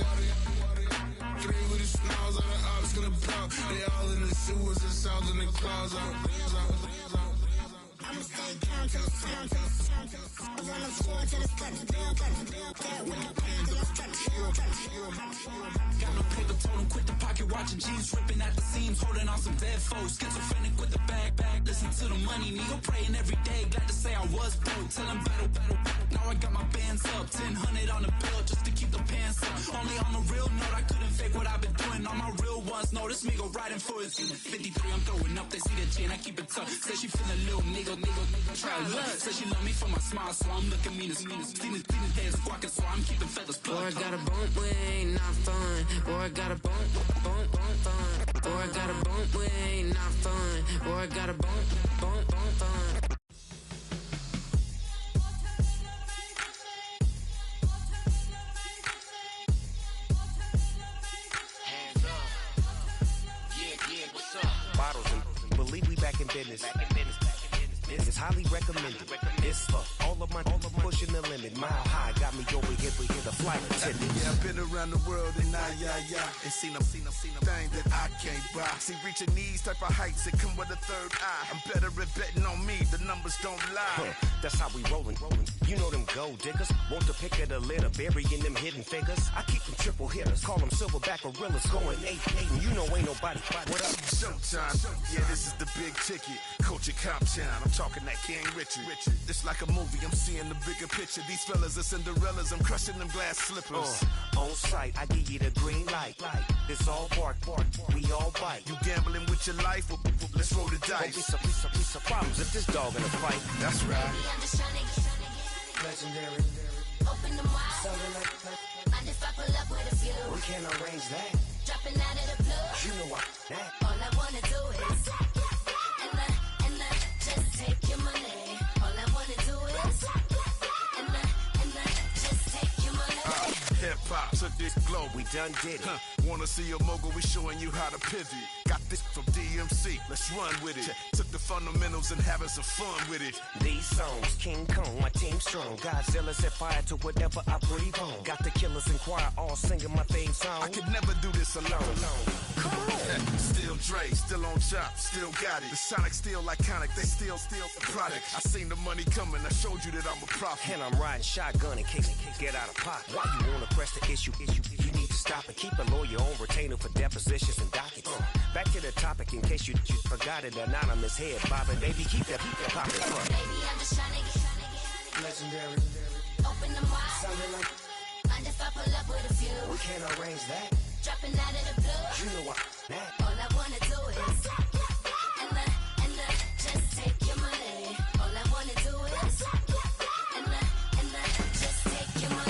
three with the smiles, all the ops gonna plow. They all in the sewers, the sounds in the clouds. I'ma stay down to the sound, when I'm scoring to the steps, that with the plans and the steps. Got no paper, told him quit the pocket, watching jeans ripping at the seams, holding on some dead foes. Schizophrenic with the bag, listen to the money, nigga praying every day. Glad to say I was broke, tell him battle. Now I got my bands up, 1000 on the bill just to keep the pants up. Only on a real note, I couldn't fake what I've been doing. All my real ones know this nigga riding for his 53. I'm throwing up, they see the chain, I keep it tough. Say she feeling a little nigga, try to look. Say she love me for my smile, so I'm looking mean as seen his head squawking, so I'm keeping feathers plucked. Boy, I got a bump with it ain't not fun. Boy, I got a bump fun. Boy, I got a bump with it ain't not fun. Boy, I got a bump fun. Hands up. Yeah, what's up? Bottles and believe we back in business. This is highly recommended. This for all of my pushing the limit. Mile high got me over here the flight attendant. Yeah, I've been around the world and and seen them thing that I can't buy. See, reaching these type of heights that come with a third eye. I'm better at betting on me, the numbers don't lie. That's how we rollin'. You know them gold diggers, want to pick of the litter, burying them hidden figures. I keep them triple hitters, call them silverback gorillas, going 8-8, and you know ain't nobody. What up? Showtime. Yeah, this is the big ticket. Culture Cop Town. I'm talking that King Richard. This like a movie, I'm seeing the bigger picture. These fellas are Cinderellas, I'm crushing them glass slippers. On sight, I give you the green light. This all bark, we all bite. You gambling with your life? Well, let's roll the dice. Don't be some problems if this dog in a fight. That's right. Baby, I'm just trying to get legendary. Open them wide. Something like mind if I pull up with a few? We can't arrange that. Dropping out of the blue. You know what? That. All I wanna do is and I just take your money. All I wanna do is and I just take your money. hip-hop to this globe. We done did it. Wanna see a mogul, we showing you how to pivot. Got this from DMC, let's run with it. Took the fundamentals and having some fun with it. These songs, King Kong, my team strong. Godzilla set fire to whatever I breathe on. Got the killers in choir all singing my theme song. I could never do this alone. Come on. Still Dre, still on top, still got it. The Sonic still iconic, they still the product. I seen the money coming, I showed you that I'm a prophet. And I'm riding shotgun in case get out of pocket. Why you wanna press the issue? You need to stop and keep a lawyer on retainer for depositions and dockets. Back to the topic in case you forgot it. Anonymous head bobbing, baby, keep that popping. Baby, I'm just tryna get legendary. Open the wide. Sounding like mind if I pull up with a few? we can't arrange that. Dropping out of the blue. You know what? That. All I wanna do is and just take your money. All I wanna do is and just take your money.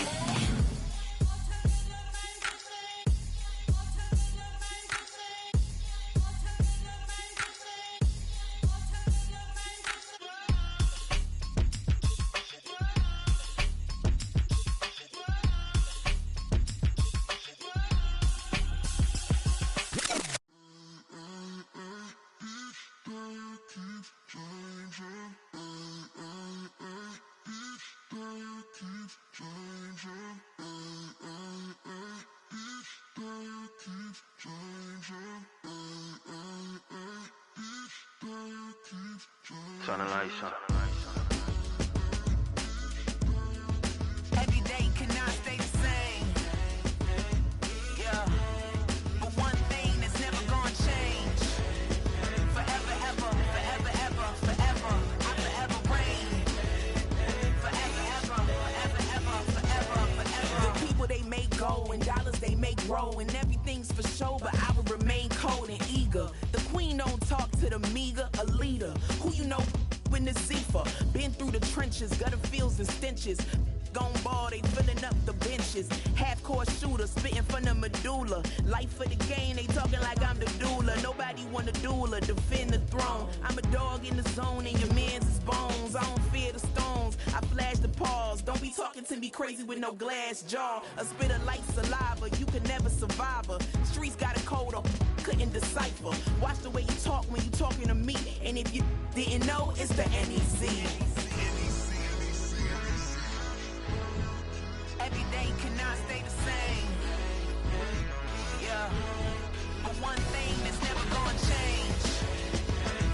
Turn the lights on. Every day cannot stay the same. Yeah. But one thing that's never gonna change. Forever, ever, forever, ever, forever. I forever reign. Forever, ever, forever, ever, forever, forever. The people they make go and dollars they make grow and everything's for show, but I will remain cold and eager. The queen don't talk to the meager, a leader. Who you know in the Zephyr? Been through the trenches, gutter fields and stenches. Gone ball, they filling up the benches. Half-court shooter, spitting from the medulla. Life for the game, they talking like I'm the doula. Nobody want a doula, defend the throne. I'm a dog in the zone and your man's is bones. I don't fear the stones, I flash the paws. Don't be talking to me crazy with no glass jaw. A spit of light saliva, you can never survive her. Streets got a code up, couldn't decipher. Watch the way you talk when you talking to me. And if you didn't know, it's the NEC. Every day cannot stay the same. Yeah. But one thing that's never gonna change.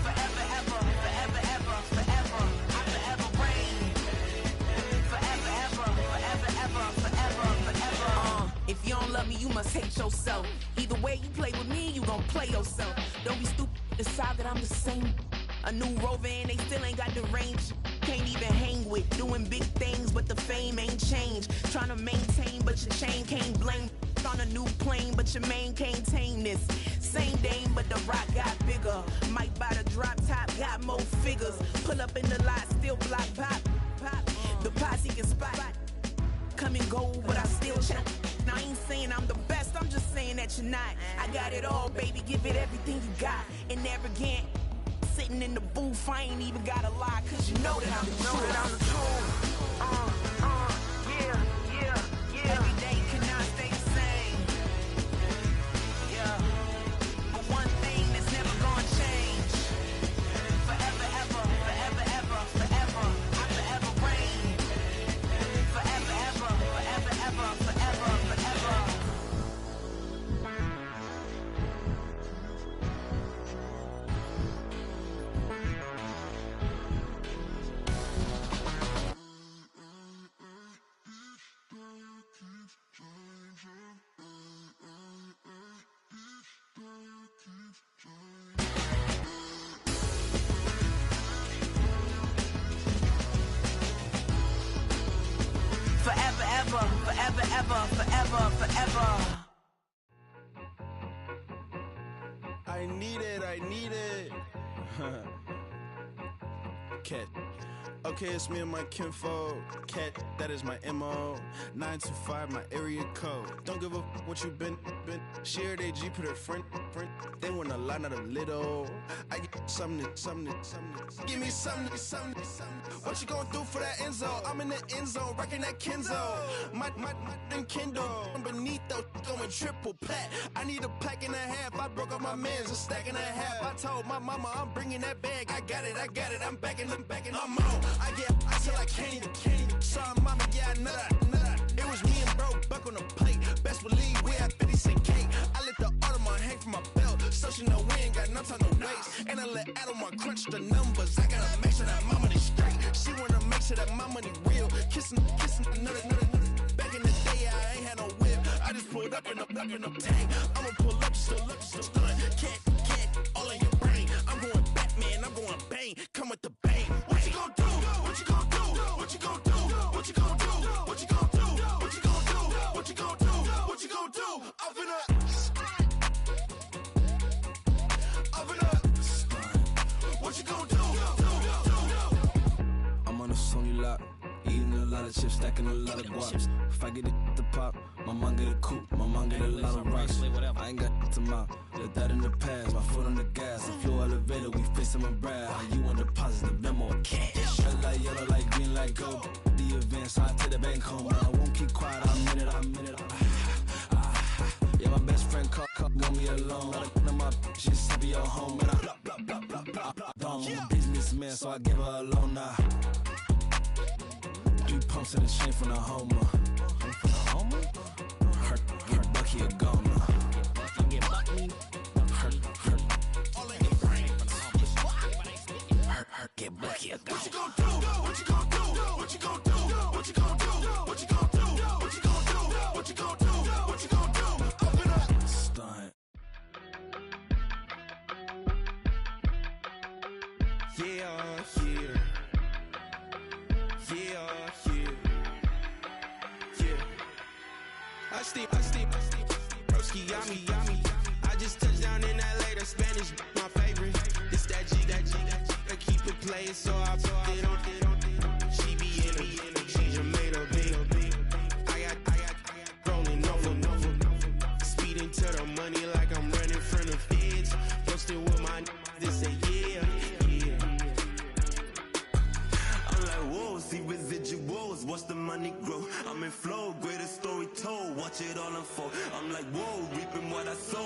Forever, ever, forever, ever, forever. I forever reign. Forever, ever, forever, ever, forever, forever. If you don't love me, you must hate yourself. Either way you play with me, you gon' play yourself. Don't be stupid, decide that I'm the same. A new rover and they still ain't got the range. Can't even hang with, doing big things, but the fame ain't changed. Trying to maintain, but your chain can't blame. On a new plane, but your main can't tame this. Same dame, but the rock got bigger. Might buy the drop top, got more figures. Pull up in the lot, still block pop. The posse can spot. Come and go, but I still check. Now I ain't saying I'm the best, I'm just saying that you're not. I got it all, baby, give it everything you got. And arrogant. Sitting in the booth, I ain't even gotta lie, cause you know that I'm the truth. Yeah. Every day cannot stay the same. Yeah. But one thing that's never gonna change. Forever, ever, forever, ever, forever. I forever reign. Forever, ever, forever, ever, forever, forever. Forever, ever, forever, ever, forever, forever. I need it. Kid. Okay, it's me and my kinfolk. Cat, that is my MO. 925, my area code. Don't give a what you been. Share they G, put her friend. They want a lot, not a little. I get something. Give me something. What you gonna do for that Enzo? I'm in the end zone, rocking that Kenzo. My Kindle. Beneath though, going triple plat. I need a pack and a half. I broke up my mans, a stack and a half. I told my mama I'm bringing that bag. I got it. I'm backing. I'm on. I said I can't even. Sorry, mama, yeah, I know that. It was me and bro, buck on the plate. Best believe we had 50 cent cake. I let the Audemars hang from my belt, so she know we ain't got no time to waste. And I let Audemars crunch the numbers. I gotta make sure that my money straight. She wanna make sure that my money real. Kissing another. Back in the day, I ain't had no whip. I just pulled up in a tank. I'ma pull up just to stun. Can't all in your brain. I'm going Batman. I'm going bang. Come with the bang. What you gonna do? What you gonna do? What you gonna do? What you gonna do? What you gonna do? What you gonna do? What you gonna do? What you gonna do? Up in a what you gonna do? I'm on a Sony lot, eating a lot of chips, stacking a lot of guaps. If I get it to pop, my mom get a coupe, my mom get a lot of rocks. I ain't got to mouth, let that in the past. My foot on the gas, a flow elevator, we face my brad. How you want to deposit the memo of cash? Red like yellow, like green, like gold. The event, so I take the bank home, but I won't keep quiet. I'm in it. Yeah, my best friend want me alone. None of my bitches be at home, and I blah. I'm a businessman, so I give her a loan now. 3 pumps in the chain from the Homer. Her Bucky a goner. Her get Bucky a goner. What you gonna do? What you gonna do? What you gonna do? What you gonna do? What you gonna do? What you gonna do? What you gonna do? What you gonna do? Open up. Stunt. I steam. Broski got me. I just touched down in LA, the Spanish, my favorite. This that G. I keep it playing, so I put it on. She be in it, she just made a big. I got rolling over. Speeding to the money like I'm running from the feds. Posted with my they say yeah. I'm like, whoa, see residuals, watch the money grow. I'm in flow, greatest story told, watch it all unfold. I'm like, whoa, reaping what I sow.